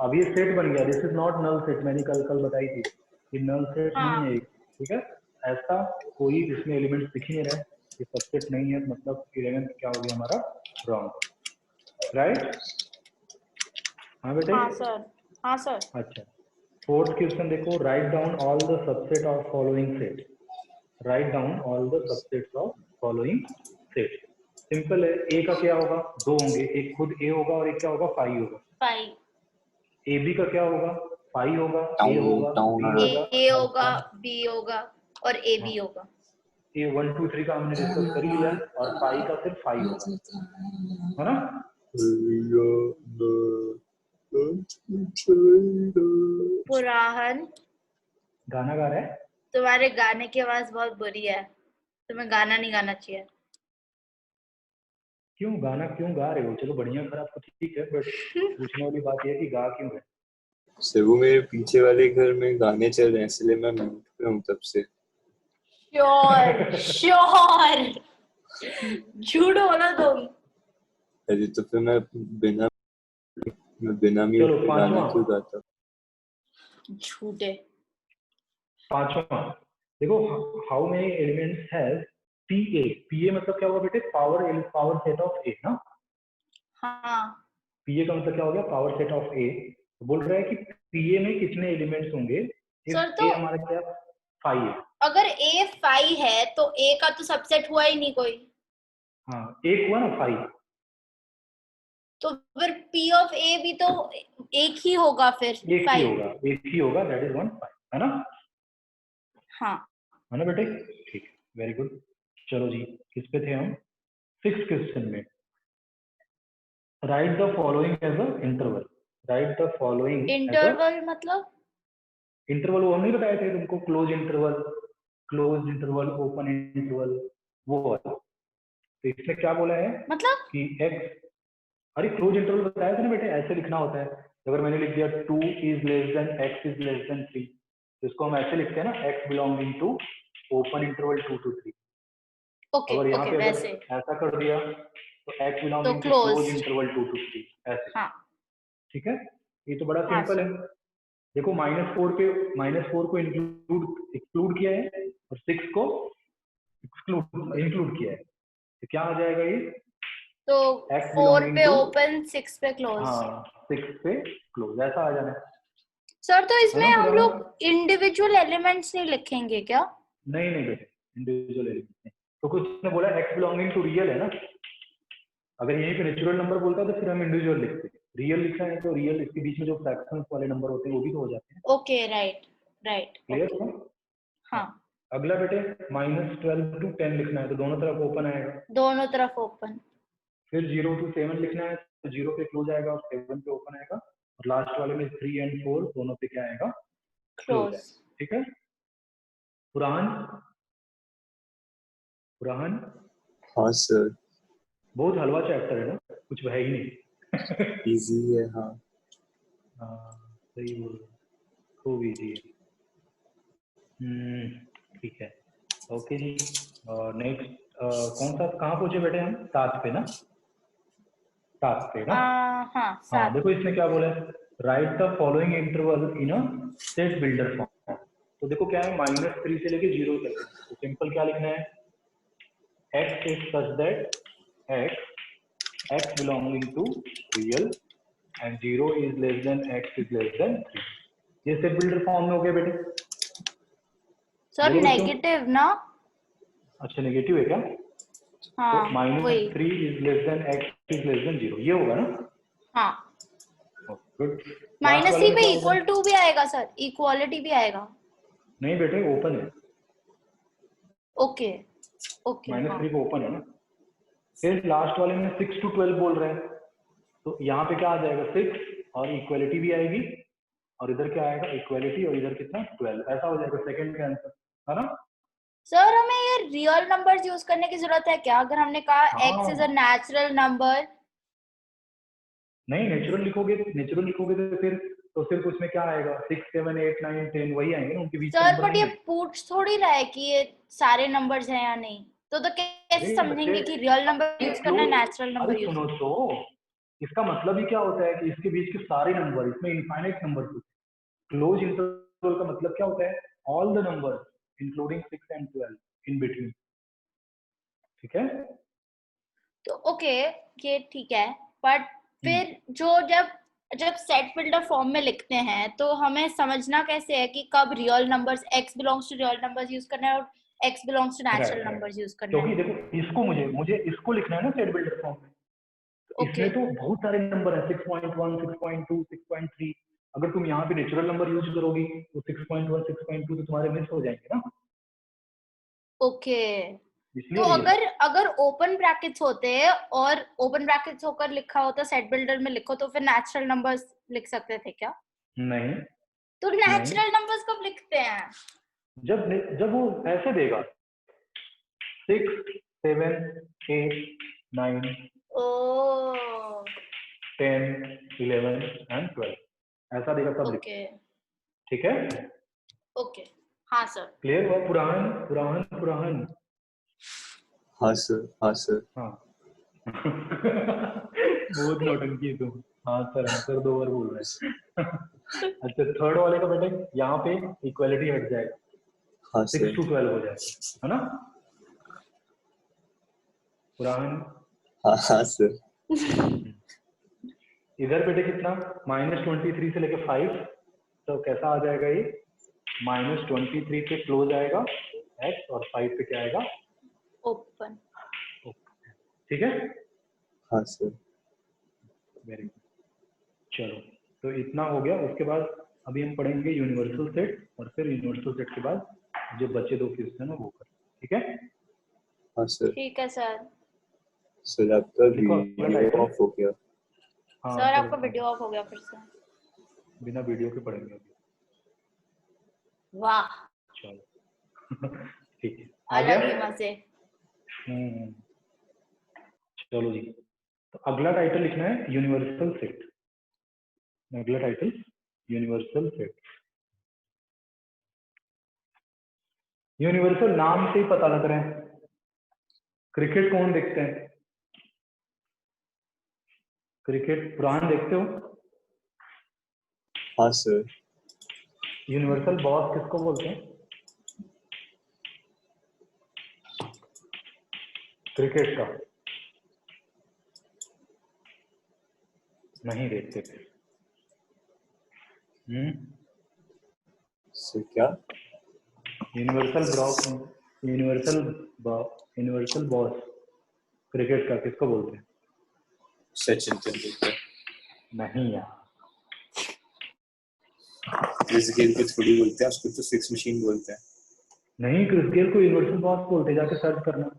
अब ये सेट बन गया, this is not null set, मैंने कल बताई थी कि नल सेट नहीं है, ठीक है। ऐसा कोई इसमें एलिमेंट्स दिख ही नहीं रहा है, ये सबसेट नहीं है, मतलब 11th क्या हो गया हमारा? Wrong, right. हाँ बेटे। हाँ सर। हाँ सर। अच्छा, 4th क्वेश्चन देखो, write down all the subset of following set, write down all the subsets of following set. Simple है, ए का क्या होगा? 2 होंगे, एक खुद ए होगा और एक क्या होगा? 5 होगा। 5 ए बी का क्या होगा? 5 होगा, ए होगा, बी होगा, ए होगा, बी होगा और ए बी होगा। ये 1 2 3 का हमने डिस्कस कर लिया, और 5 का सिर्फ 5 होगा, है ना। पुराहन, गाना गा रहा है? तुम्हारे गाने की आवाज बहुत बुरी है, तुम्हें गाना नहीं गाना चाहिए। क्यों गाना क्यों गा रहे हो? चलो बढ़िया खराब तो ठीक है, बट पूछने वाली बात यह है कि गा क्यों है? सर वो मेरे पीछे वाले घर में गाने चल रहे हैं, इसलिए मैं म्यूट पे हूँ तब से। श्योर झूठ बोला तुम। अरे तो फिर मैं बिना म्यूट पे गाना क्यों गाता? झूठे। 5वां देखो, हाउ मेनी एलिमेंट्स हैज पीए? पीए मतलब क्या होगा बेटे? पावर सेट ऑफ ए ना। हाँ पीए का मतलब क्या हो गया? पावर सेट ऑफ ए। तो बोल रहा है कि पीए में कितने एलिमेंट्स होंगे? सर तो ए हमारा क्या? 5 है। अगर ए 5 है तो ए का तो सबसेट हुआ ही नहीं कोई। हाँ, एक हुआ ना 5, तो फिर पी ऑफ ए भी तो एक ही होगा फिर। एक ही होगा, दैट इज 1 5, है ना। हाँ है ना बेटे, ठीक है, वेरी गुड। चलो जी, किस पे थे हम? 6th क्वेश्चन में, write the following as a interval. Write the following interval मतलब? इंटरवल वो हम नहीं बताए थे तुमको? क्लोज इंटरवल, ओपन इंटरवल, वो वाला। तो इसमें क्या बोला है मतलब कि x, अरे क्लोज इंटरवल बताया था ना बेटे, ऐसे लिखना होता है। अगर मैंने लिख दिया 2 is less than x is less than 3, तो इसको हम ऐसे लिखते हैं ना, x belonging to open interval 2 to 3। Okay अगर यहाँ ओके पे अगर वैसे ऐसा कर दिया तो x तो belonging to close. Close interval 2 to 3 ऐसे। हाँ ठीक है, ये तो बड़ा हाँ सिंपल है। देखो -4 को एक्सक्लूड किया है और 6 को इंक्लूड किया है, तो क्या आ जाएगा ये? तो X 4 belonging पे to, ओपन 6 पे क्लोज। हाँ 6 पे क्लोज, ऐसा आ जाना है। सर तो इसमें है ना हम पूरा? लोग इंडिविजुअल एलिमेंट्स नहीं लिखेंगे क्या? नहीं बेटे, इंडिविजुअल एलिमेंट नहीं। तो कुछ ने बोला x बिलोंगिंग टू रियल है ना, अगर यहीं पे नेचुरल नंबर बोलता है तो फिर हम इंडिविजुअल लिखते हैं। रियल लिखना है तो रियल, इसके बीच में जो फ्रैक्शंस वाले नंबर होते हैं वो भी तो हो जाते हैं। ओके राइट क्लियर हुआ? हाँ अगला बेटे -12 to 10 लिखना है, तो दोनों तरफ ओपन आएगा। दोनों तरफ ओपन। फिर 0 to 7 लिखना है, तो 0 पे क्लोज आएगा और 7 पे ओपन आएगा, और लास्ट वाले में 3 and 4 दोनों पे क्या आएगा? क्लोज है। ठीक है। पुरान हाँ सर, बहुत हलवा चैप्टर है ना, कुछ है ही नहीं। इजी है। हाँ सही बोल, खूब इजी है। ठीक है, ओके जी। और नेक्स्ट कौन सा, कहाँ पहुंचे बेटे हम? 7 पे ना, 7 पे ना। हाँ हाँ देखो इसमें क्या बोला है, right the following interval in a set builder form. तो देखो क्या है, -3 से लेके 0 तक, तो सिंपल क्या लिखना है, x is such that x belonging to real and 0 is less than x is less than 3। ये सेट बिल्डर फॉर्म में हो गया बेटे। सर बोलो बच्चों। नेगेटिव ना? अच्छा नेगेटिव है क्या? हाँ तो वही। -3 is less than x is less than 0, ये होगा ना? हाँ गुड। -3 पे इक्वल टू भी आएगा सर, इक्वालिटी भी आएगा। नहीं बेटे ओपन है, ओके ओके। हाँ -3 पे ओपन है ना। फिर लास्ट वाले में 6 to 12 बोल रहे हैं, तो यहाँ पे क्या आ जाएगा 6 और इक्वलिटी भी आएगी, और इधर क्या आएगा इक्वलिटी और इधर कितना 12, ऐसा हो जाएगा सेकंड का आंसर, है ना? सर हमें ये रियल नंबर्स यूज करने की जरूरत है क्या? अगर हमने कहा हाँ। x is a natural number. नहीं नेचुरल लिखोगे तो सिर्फ उसमें क्या आएगा 6 7 8 9 10 वही आएंगे ना, उनके बीच के सर नंबर बट ये आएंगे। पूछ थोड़ी रहा है कि ये सारे नंबर्स हैं या नहीं, तो कैसे अरे समझेंगे बच्चे, कि रियल नंबर यूज करना है नेचुरल अरे नंबर यूज सुनो करना है? तो, इसका मतलब ही क्या होता है कि इसके बीच के सारे नंबर, इसमें इनफाइनाइट नंबर, क्लोज इंटरवल का मतलब क्या होता है, all the numbers including 6 and 12 in between, ठीक है? तो ओके ये ठीक है, बट फिर जो जब सेट बिल्डर फॉर्म में लिखते हैं तो हमें समझना कैसे है कि कब real numbers x belongs to real numbers use करना है और x belongs to natural numbers use करना क्योंकि है? देखो इसको मुझे इसको लिखना है ना सेट बिल्डर फॉर्म में, तो ओके इसमें तो बहुत सारे नंबर है, 6.1 6.2 6.3, अगर तुम यहाँ पे नेचुरल नंबर यूज करोगी तो 6.1 6.2 तो तुम्हारे मिस हो जाएंगे ना, ओके। तो इसलिए रियल। अगर ओपन ब्रैकेट्स होते और ओपन ब्रैकेट्स होकर लिखा होता सेट बिल्डर में लिखो, तो फिर नेचुरल नंबर्स लिख सकते थे क्या? नहीं तो नहीं, नेचुरल नंबर्स कब लिखते हैं? जब वो ऐसे देगा 6 7 8 9 ओ 10 11 and 12 ऐसा देगा तब लिखो, ओके ठीक है? ओके। हाँ सर। क्लियर हुआ? पुरान पुरान पुरान। हाँ सर, हाँ सर। हाँ बहुत नौटंकी है तुम। हाँ सर 2 बार बोल रहे हैं। अच्छा थर्ड वाले का बेटे यहाँ पे इक्वालिटी हट जाएगा, हाँ 6 सर। to 12 हो जाएगा, है ना? पुरान। हाँ हाँ सर। इधर बेटे कितना -23 से लेके 5, तो कैसा आ जाएगा ये, -23 पे क्लोज आएगा x और 5 पे क्या आएगा ओपन। ठीक है? हाँ सर। Very good. चलो तो इतना हो गया, उसके बाद अभी हम पढ़ेंगे यूनिवर्सल सेट, और फिर यूनिवर्सल सेट के बाद जो बचे 2 क्वेश्चन है वो करें, ठीक है? हाँ सर। ठीक है सर। सर आपका लिखो अगला वीडियो टाइटल। ऑफ हो गया। हाँ सर सर आपका वीडियो ऑफ हो गया फिर से। बिना वीडियो के पढ़ेंगे अभी। वाह चलो ठीक है, आ अलग गया? ही मजे। हम्म, चलो जी, तो अगला टाइटल लिखना है यूनिवर्सल सेट। अगला टाइटल यूनिवर्सल सेट। यूनिवर्सल नाम से ही पता लग रहा है, क्रिकेट कौन देखते हैं? क्रिकेट पुरान देखते हो? हाँ सर। यूनिवर्सल बॉस किसको बोलते हैं क्रिकेट का? नहीं देखते थे। सर क्या? यूनिवर्सल यूनिवर्सल बॉस क्रिकेट का किसको बोलते हैं? सचिन तेंदुलकर। नहीं यार, क्रिस गेल को थोड़ी बोलते हैं, उसको तो 6 मशीन बोलते हैं। नहीं क्रिस गेल को यूनिवर्सल बॉस बोलते, जाके सर्च करना।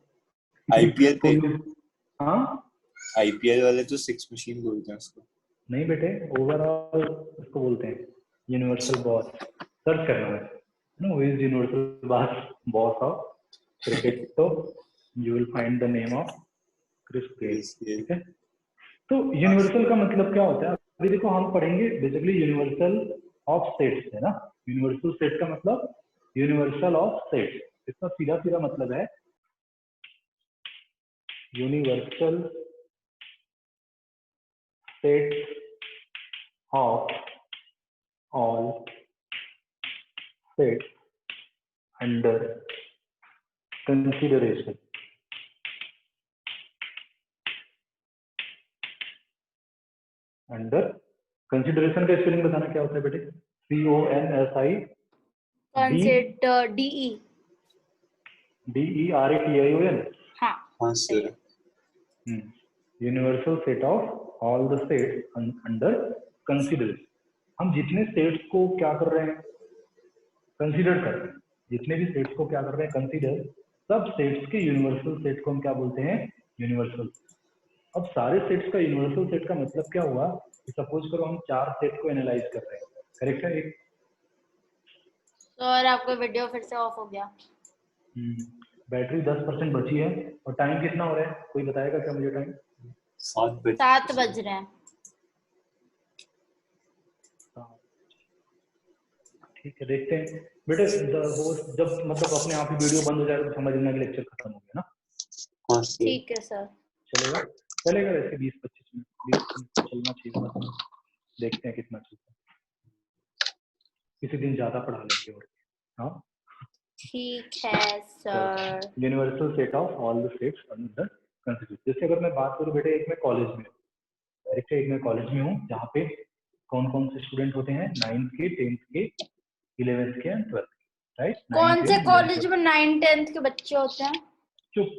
आईपीएल पे, हाँ आईपीएल वाले तो 6 मशीन बोलते हैं उसको। नहीं बेटे, ओवरऑल उसको बोलते हैं यूनिवर्सल बॉस। सर्च करना है no, who is universal boss of cricket, तो you will find the name of Chris Gayle, ठीक है? तो यूनिवर्सल का मतलब क्या होता है, अभी देखो हम पढ़ेंगे बेसिकली यूनिवर्सल ऑफ सेट्स, है ना? यूनिवर्सल सेट का मतलब यूनिवर्सल ऑफ सेट्स, इसका सीधा सीधा मतलब है universal set of all sets under consideration. Under consideration का स्पेलिंग बताना क्या होता है बेटे? CONSI consider DERATION। हाँ हाँ sir. Universal set of all the sets under consideration. हम जितने सेट्स को क्या कर रहे हैं? कंसीडर कर रहे हैं। जितने भी सेट्स को क्या कर रहे हैं? कंसीडर। सब सेट्स के यूनिवर्सल सेट को हम क्या बोलते हैं? यूनिवर्सल। अब सारे सेट्स का यूनिवर्सल सेट का मतलब क्या हुआ कि सपोज करो हम 4 सेट को एनालाइज कर रहे हैं, करेक्ट है? एक सर आपका वीडियो फिर से ऑफ हो गया। बैटरी 10% बची है और टाइम कितना हो रहा है? कोई बताएगा क्या मुझे टाइम? 7 बज रहे हैं। ठीक है, देखते हैं बेटे। जब मतलब अपने आप ही वीडियो बंद हो जाएगा तो समझना कि लेक्चर खत्म हो गया ना। हाँ सर। ठीक है सर। चलेगा चलेगा वैसे 20-25 मिनट तो चलना चाहिए। देखते हैं कितना चलता है। किसी दिन ज्यादा पढ़ा लेंगे। और हाँ ठीक है sir. Universal set of all the sets under consideration. जैसे अगर मैं बात करूं बेटे, एक मैं कॉलेज में हूँ, डायरेक्ट एक मैं कॉलेज में हूँ जहाँ पे कौन कौन से स्टूडेंट होते हैं? 9th के, 10th के, 11th के एंड 12th के, राइट? कौन से कॉलेज में 9th 10th के बच्चे होते हैं? चुप,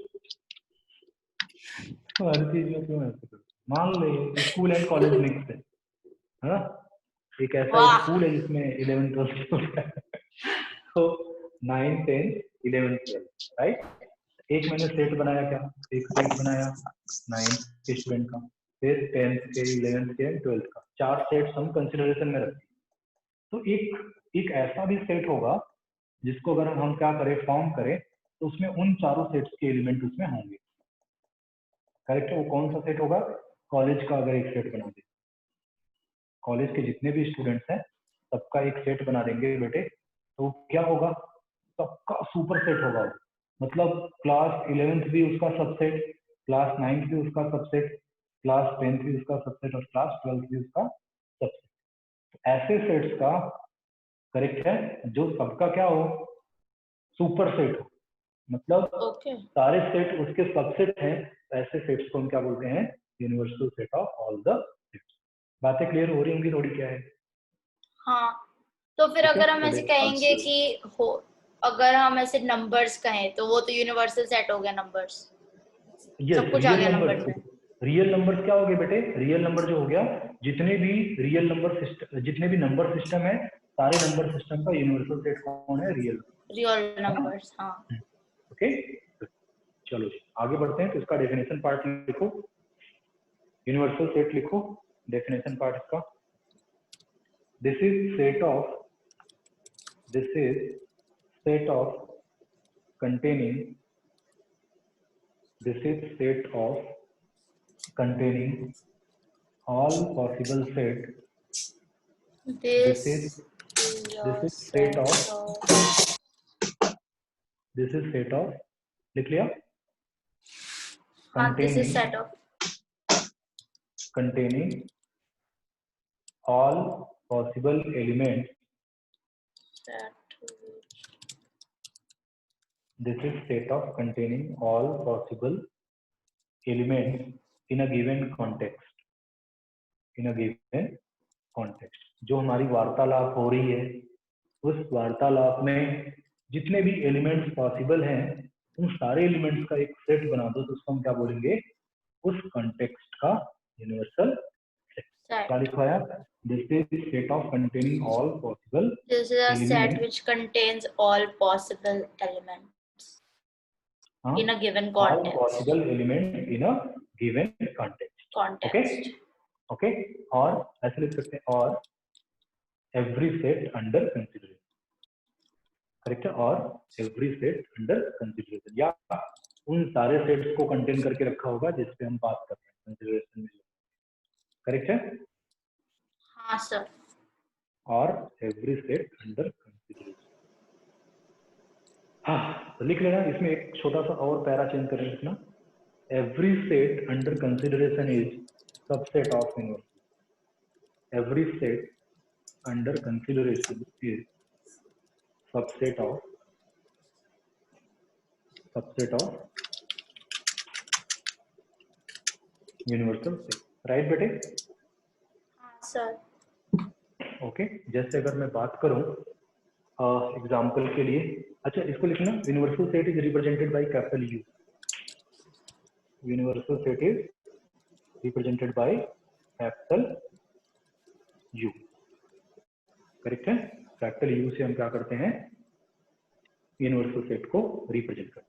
तो हर चीज में क्यों ऐसे करते? मान ले स्कूल एंड कॉलेज मिक्स है ना? एक ऐसा स्कूल है जिसमें 11th 12th होता है। तो 9th 10th 11th 12th, right? एक मैंने सेट बनाया, क्या एक सेट बनाया 9th के स्टूडेंट का, फिर 10th के, 11th के, 12th का। 4 सेट्स हम कंसिडरेशन में रखते हैं। तो एक ऐसा भी सेट होगा जिसको अगर हम क्या करें, फॉर्म करें, तो उसमें उन चारों सेट्स के एलिमेंट उसमें होंगे, करेक्ट है? वो कौन सा सेट होगा? कॉलेज का अगर एक सेट बना दे, कॉलेज के जितने भी स्टूडेंट्स हैं सबका एक सेट बना देंगे बेटे, तो क्या होगा? सबका सुपर सेट होगा। मतलब क्लास 11th भी उसका सबसेट, क्लास 9th भी उसका सबसेट, क्लास 10th भी उसका सबसेट और क्लास 12th भी उसका सबसेट। ऐसे सेट्स का, करेक्ट है, जो सबका क्या हो? सुपर सेट हो। मतलब सारे सेट उसके सबसेट हैं। ऐसे सेट्स को हम क्या बोलते हैं? Universal set of all the sets. बातें क्लियर हो रही होंगी थोड़ी? क्या है? हाँ, तो फिर अगर हम ऐसे कहेंगे कि हो, अगर हम ऐसे नंबर्स कहें तो वो तो यूनिवर्सल सेट हो गया नंबर्स। सब कुछ आ गया नंबर्स में। रियल नंबर्स क्या हो गए बेटे? रियल नंबर जो हो गया, जितने भी रियल नंबर सिस्टम, जितने भी नंबर सिस्टम है, सारे नंबर सिस्टम का यूनिवर्सल सेट कौन है? Real numbers. हाँ ओके, चलो जी आगे बढ़ते हैं। तो इसका डेफिनेशन पार्ट लिखो, यूनिवर्सल सेट लिखो, डेफिनेशन पार्ट इसका। This is set of containing, this is set of containing all possible set, this is set of लिख लिया? containing all possible elements, this is set of containing all possible elements in a given context, in a given context। जो हमारी वार्तालाप हो रही है, उस वार्तालाप में जितने भी एलिमेंट्स पॉसिबल हैं, उन सारे एलिमेंट्स का एक सेट बना दो, तो उसको हम क्या बोलेंगे? उस कॉन्टेक्स्ट का यूनिवर्सल सेट। क्या लिखवाया? This is set of containing all possible, this is a set which contains all possible elements in a given context, all possible elements in a given context। Okay, और ऐसे लिख सकते हैं, और every set under consideration, correct है? और every set under consideration, या उन सारे सेट्स को कंटेन करके रखा होगा जिस पे हम बात कर रहे हैं कंसिडरेशन में, करेक्ट है? हाँ सर। और every set under consideration। हाँ, तो लिख लेना। इसमें एक छोटा सा और पैरा चेंज करें लिखना, every set under consideration is subset of universal, every set under consideration is subset of subset of universal set, right बेटे? हाँ सर। ओके, जैसे अगर मैं बात करूं एग्जाम्पल के लिए, अच्छा इसको लिखना, universal set is represented by capital you. Universal set is represented by capital you, correct है? कैपिटल यू से हम क्या करते हैं, यूनिवर्सल सेट को रिप्रेजेंट करते हैं।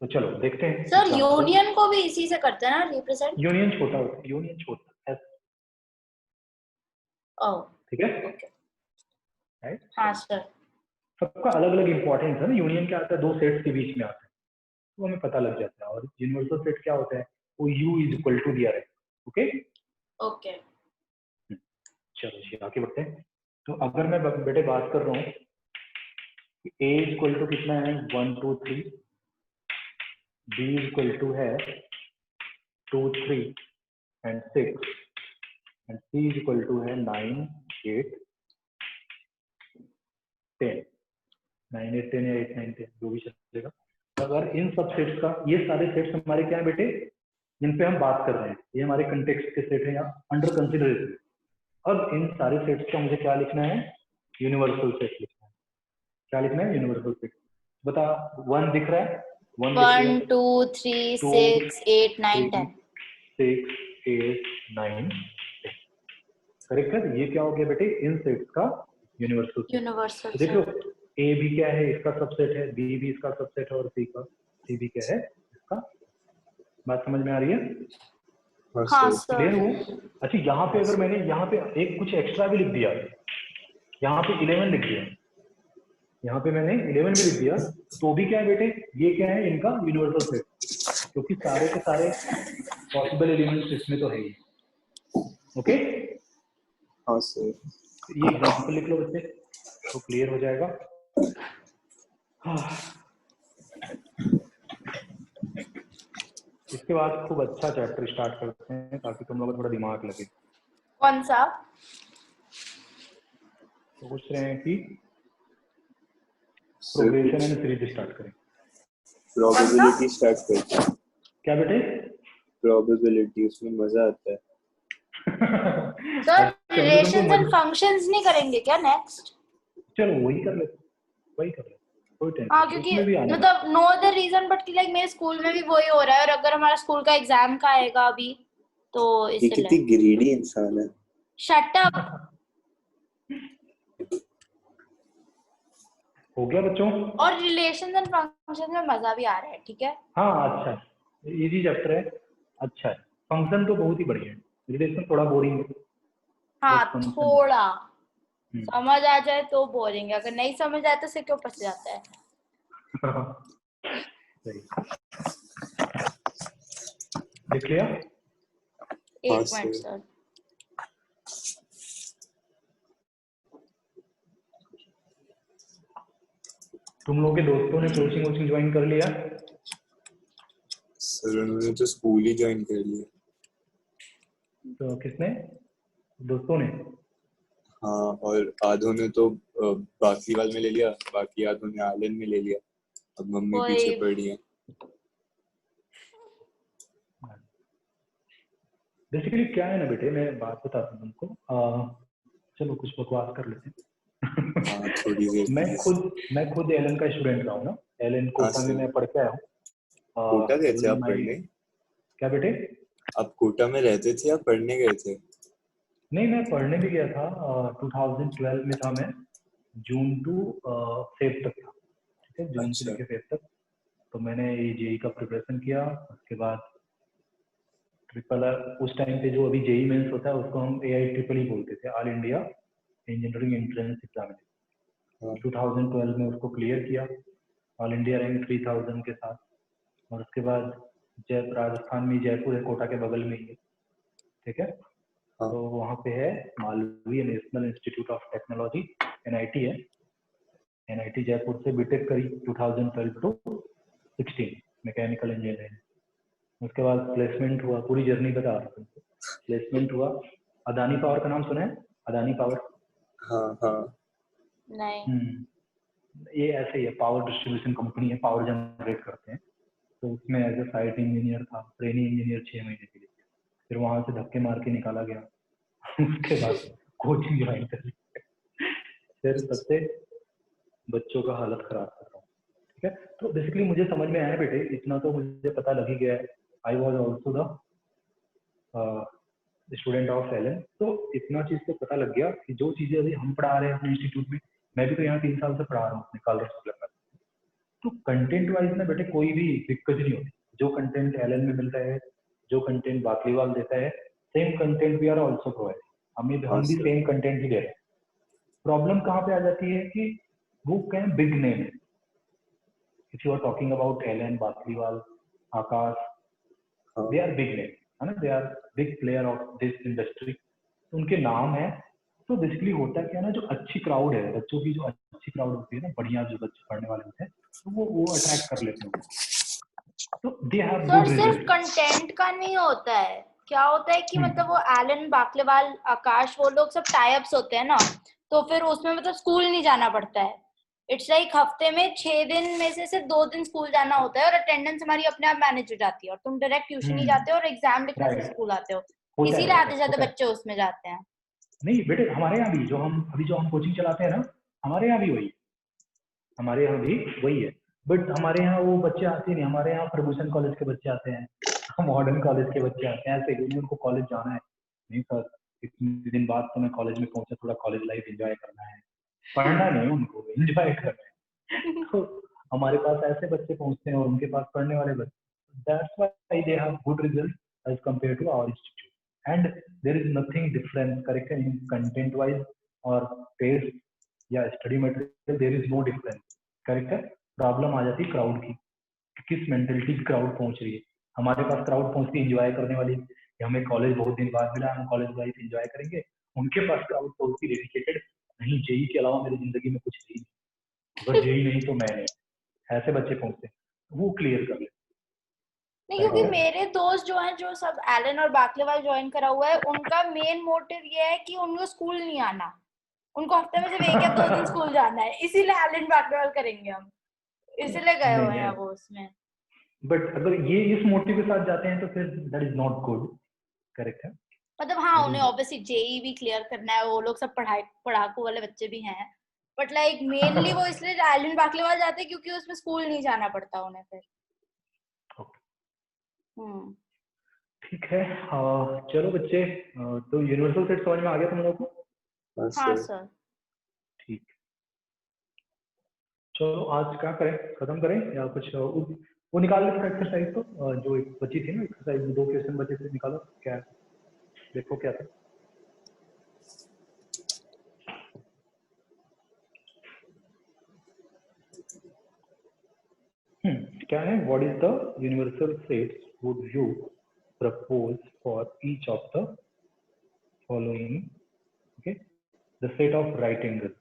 तो चलो देखते हैं सर यूनियन को भी इसी से करते हैं ना रिप्रेजेंट? यूनियन छोटा होता है, यूनियन छोटा है, ठीक है, राइट? हाँ सर। सबका अलग अलग इंपॉर्टेंस है ना। यूनियन क्या आता है, दो सेट्स के बीच में आता है, तो हमें पता लग जाता है। और यूनिवर्सल सेट क्या होता है, वो U इज इक्वल टू दिया है, ओके ओके। चलो जी आगे बढ़ते हैं। तो अगर मैं बेटे बात कर रहा हूँ कि A इज इक्वल टू कितना है, 1 2 3, B इज इक्वल टू है 2 3 and 6 and C is equal to है 9 8 10, 9 8 10 या 8 9 10 जो भी चलेगा। अगर इन सब सेट्स का, ये सारे सेट्स हमारे क्या है बेटे, जिन पे हम बात कर रहे हैं, ये हमारे कंटेक्स्ट के सेट हैं या अंडर कंसिडरेशन। अब इन सारे सेट्स का मुझे क्या लिखना है, यूनिवर्सल सेट लिखना है। क्या लिखना है, यूनिवर्सल सेट। बता, 1 दिख रहा है, 1 1 2 3 6 8 9 10, 6 8 9 10, करेक्ट है? ये क्या हो गया बेटे, इन सेट्स का यूनिवर्सल सेट। यूनिवर्सल तो देखो सेट। A भी क्या है, इसका सबसेट है, B भी इसका सबसेट है, और C भी क्या है, इसका। बात समझ में आ रही है? हाँ क्लियर सर। हो? अच्छा यहाँ पे अगर मैंने यहाँ पे एक कुछ एक्स्ट्रा भी लिख दिया, यहाँ पे 11 लिख दिया, यहाँ पे मैंने 11 भी लिख दिया, तो भी क्या है बेटे, ये क्या है, इनका यूनिवर्सल सेट, क्योंकि सारे के सारे पॉसिबल एलिमेंट्स इसमें तो है ही, ओके? हाँ सर। ये एग्जांपल लिख लो बच्चे, तो क्लियर हो जाएगा। इसके बाद खूब अच्छा चैप्टर स्टार्ट करते हैं ताकि तुम लोगों का थोड़ा दिमाग लगे। कौन सा? तो पूछ रहे हैं कि प्रोग्रेशन एंड सीरीज स्टार्ट करें। प्रोबेबिलिटी स्टार्ट करते हैं। क्या बेटे? प्रोबेबिलिटी, उसमें मजा आता है। सर रिलेशंस एंड फंक्शंस नहीं करेंगे क्या नेक्स्ट? चलो वही कर ले, कोई टेंशन हाँ नहीं, क्योंकि उसमें भी आने मतलब नो द रीजन बट कि लाइक मेरे स्कूल में भी वही हो रहा है, और अगर हमारा स्कूल का एग्जाम का आएगा अभी तो ये इसलिए। कितनी ग्रीडी इंसान है। Shut up. हो गया बच्चों? और रिलेशंस एंड फंक्शंस में मजा भी आ रहा है, ठीक है? हाँ अच्छा, इजी चैप्टर है, अच्छा है। फंक्शन तो बहुत ही बढ़िया है, रिलेशन थोड़ा बोरिंग है। हाँ थोड़ा समझ आ जाए तो बोरिंग है, अगर नहीं समझ आए तो सिर क्यों फंस जाता है। सही, देख लिया? एक मिनट सर। तुम लोगों के दोस्तों ने कोचिंग ज्वाइन कर लिया? सर उन्होंने तो स्कूल ही ज्वाइन कर लिया। तो किसने? दोस्तों ने? हाँ, और आधों ने तो बाकीवाल में ले लिया, बाकी आधों ने आलन में ले लिया। अब मम्मी पीछे पड़ रही है। बेसिकली क्या है ना बेटे, मैं बात बताता हूँ तुमको, चलो कुछ बकवास कर लेते हैं। हाँ, थोड़ी देर। मैं खुद एलन का स्टूडेंट रहा हूँ ना, एलन कोटा में मैं पढ़ के आया हूँ। कोटा गए थे आप पढ़ने? क्या बेटे? आप कोटा में रहते थे या पढ़ने गए थे? नहीं, मैं पढ़ने भी गया था, 2012 में था मैं, जून टू फेब तक था, ठीक है, जून से लेकर फेब तक। तो मैंने जेई का प्रिपरेशन किया, उसके बाद ट्रिपल, उस टाइम पे जो अभी जेई मेंस होता है उसको हम AI ट्रिपल ही बोलते थे, all India engineering entrance examination. 2012 में उसको क्लियर किया, ऑल इंडिया रैंक 3000 के साथ। और उसके बाद राजस्थान में जयपुर है, कोटा के बगल में ही है, ठीक है। तो वहाँ पे है Malviya national institute of technology, NIT है। NIT जयपुर से बीटेक करी 2012 टू 16 मैकेनिकल इंजीनियरिंग। उसके बाद प्लेसमेंट हुआ, पूरी जर्नी बता रहा हूँ। प्लेसमेंट हुआ, अदानी पावर का नाम सुना है? अदानी पावर? हाँ हाँ। नहीं। ये ऐसे ही है, पावर डिस्ट्रीब्यूशन कंपनी है, पावर जनरेट करते हैं। तो उसमें एज ए साइट इंजीनियर था, ट्रेनिंग इंजीनियर 6 महीने के लिए, फिर वहां से धक्के मार के निकाला गया। उसके बाद कोचिंग ज्वाइन कर ली, फिर तब से बच्चों का हालत खराब कर रहा हूँ। ठीक है, तो बेसिकली मुझे समझ में आया बेटे, इतना तो मुझे पता लग ही गया है। I was also the student of Allen, तो इतना चीज तो पता लग गया कि जो चीजें अभी हम पढ़ा रहे हैं अपने इंस्टीट्यूट में, मैं भी तो यहाँ 3 साल से पढ़ा रहा हूँ अपने कॉलेज में। तो कंटेंट वाइज में बेटे कोई भी दिक्कत नहीं होती। जो कंटेंट एलन में मिलता है, जो कंटेंट बाकलीवाल देता है, same content we are also provide. हम भी सेम कंटेंट ही दे रहे हैं। प्रॉब्लम कहाँ पे आ जाती है कि वो क्या बिग नेम है। If you are talking about Allen, Bakliwal, Aakash, they are big name, है ना, they are big player of this industry, उनके नाम है। तो बेसिकली होता क्या है ना, जो अच्छी क्राउड है, बच्चों की जो अच्छी क्राउड होती है ना, बढ़िया जो बच्चे पढ़ने वाले होते हैं, तो वो अट्रैक्ट कर लेते हैं। तो दे हैव गुड रिजल्ट। सिर्फ कंटेंट का नहीं होता है, क्या होता है कि मतलब वो एलन, बाकलीवाल, आकाश, वो लोग सब टाई अप्स होते हैं ना, तो फिर उसमें मतलब स्कूल नहीं जाना पड़ता है। इट्स लाइक हफ्ते में 6 दिन में से सिर्फ 2 दिन स्कूल जाना होता है और अटेंडेंस हमारी अपने आप मैनेज हो जाती है, और तुम डायरेक्ट ट्यूशन ही जाते हो और एग्जाम लिखने से स्कूल आते हो। इसीलिए आते जाते बच्चे उसमें जाते हैं। नहीं बेटे, हमारे यहाँ भी जो हम कोचिंग चलाते हैं ना, हमारे यहाँ भी वही है, हमारे यहाँ भी वही है। बट हमारे यहाँ वो बच्चे आते नहीं, हमारे यहाँ फर्गूसन कॉलेज के बच्चे आते हैं, मॉडर्न कॉलेज के बच्चे आते हैं, ऐसे ही उनको कॉलेज जाना है। नहीं सर, इतने दिन बाद तो मैं कॉलेज में पहुंचा, थोड़ा कॉलेज लाइफ एंजॉय करना है, पढ़ना नहीं, उनको एंजॉय करना है। तो हमारे पास ऐसे बच्चे पहुंचते हैं और उनके पास पढ़ने वाले बच्चे, that's why they have good result as compare to our institute, and there is nothing different, correct, in content wise और टेस्ट या study material, there is no difference, correct है। प्रॉब्लम आ जाती है क्राउड की, किस मेंटेलिटी की crowd पहुंच रही है। हमारे पास क्राउड पहुंचती है एंजॉय करने वाली, कि हमें कॉलेज बहुत दिन बाद मिला, हम कॉलेज लाइफ एंजॉय करेंगे। उनके पास क्राउड पहुंचती डेडिकेटेड, नहीं जेई के अलावा मेरी जिंदगी में कुछ नहीं, अगर जेई नहीं तो मैं नहीं, ऐसे बच्चे पहुंचते हैं, वो क्लियर कर ले। नहीं, क्योंकि मेरे दोस्त जो हैं, जो सब एलन और बाकलीवाल ज्वाइन करा हुआ है, उनका मेन मोटिव ये है कि उनको स्कूल नहीं आना, उनको हफ्ते में सिर्फ 1 या 2 दिन स्कूल जाना है, इसीलिए एलन बाकलीवाल करेंगे हम, इसीलिए गए हुए हैं वो उसमें। बट अगर ये इस मोटिव के साथ जाते हैं तो फिर that is not good, correct है। मतलब हाँ, उन्हें ऑब्वियसली जेई भी क्लियर करना है, वो लोग सब पढ़ाकू वाले बच्चे भी हैं, बट लाइक मेनली वो इसलिए एलन बाकलीवाल जाते हैं क्योंकि उसमें स्कूल नहीं जाना पड़ता उन्हें फिर। ठीक है, चलो बच्चे, तो यूनिवर्सल सेट समझ में आ गया तुम लोगों को? हाँ सर। ठीक, चलो आज क्या करें, खत्म करें या कुछ वो निकाल ले थोड़ा एक्सरसाइज, तो जो एक बची थी ना एक्सरसाइज, 2 क्वेश्चन बचे थे, निकालो क्या है, देखो क्या था। क्या है, what is the universal sets would you propose for each of the following, okay, the set of right angle.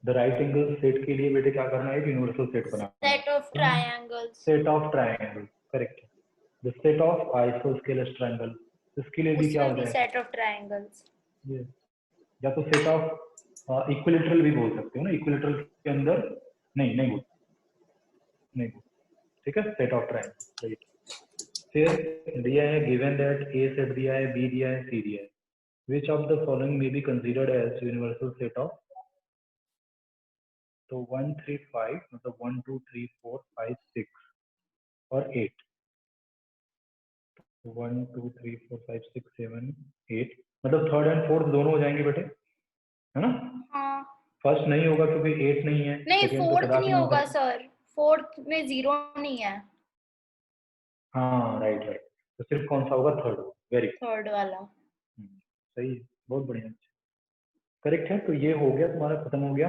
The right angle set के लिए बेटे क्या करना है, universal set banana, set of triangles. Set of triangle, correct. The set of isosceles triangle, इसके लिए भी क्या हो जाएगा, सेट ऑफ ट्रायंगल्स। या तो सेट ऑफ इक्विलेटरल भी बोल सकते हो ना, इक्विलेटरल के अंदर नहीं बोल, ठीक है, सेट ऑफ ट्रायंगल, राइट। फिर दिया है गिवन दैट ए सेट दिया है, बी दिया है, सी दिया है, which of the following may be considered as universal set of, तो 1 3 5 मतलब 1 2 3 4 5 6 और 8, 1 2 3 4 5 6 7 8, मतलब थर्ड एंड फोर्थ दोनों हो जाएंगे बेटे, है ना। हाँ, फर्स्ट नहीं होगा क्योंकि 8 नहीं है, नहीं सेकंड तो फोर्थ कदापि नहीं नहीं होगा होगा। सर, फोर्थ में 0 नहीं है। हाँ राइट, तो सिर्फ कौन सा होगा, थर्ड होगा, वेरी थर्ड वाला सही है, बहुत बढ़िया, करेक्ट है। तो ये हो गया तुम्हारा, खत्म हो गया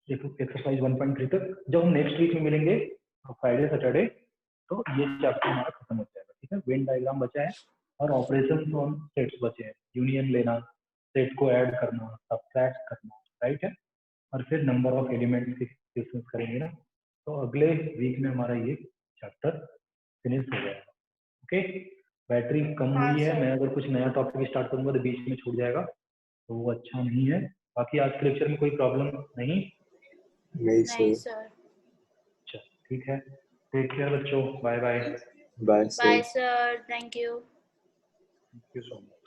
एक्सरसाइज 1.3 तक। जब हम नेक्स्ट वीक में मिलेंगे फ्राइडे सैटरडे, तो ये चैप्टर हमारा खत्म हो जाएगा, ठीक है। वेन डायग्राम बचा है और ऑपरेशन ऑन सेट्स बचे हैं, यूनियन लेना, सेट को ऐड करना, सब्ट्रैक्ट करना, राइट है, और फिर नंबर ऑफ एलिमेंट्स की क्वेश्चंस करेंगे ना। तो अगले वीक में हमारा ये चैप्टर फिनिश हो जाएगा, ओके। बैटरी कम हुई है, मैं अगर कुछ नया टॉपिक स्टार्ट करूंगा तो बीच में छूट जाएगा, तो वो अच्छा नहीं है। बाकी आज के लेक्चर में कोई प्रॉब्लम नहीं, नहीं नहीं सर। सर। अच्छा ठीक है, टेक केयर बच्चों, bye bye. Bye bye sir. Sir, thank you. Thank you so much.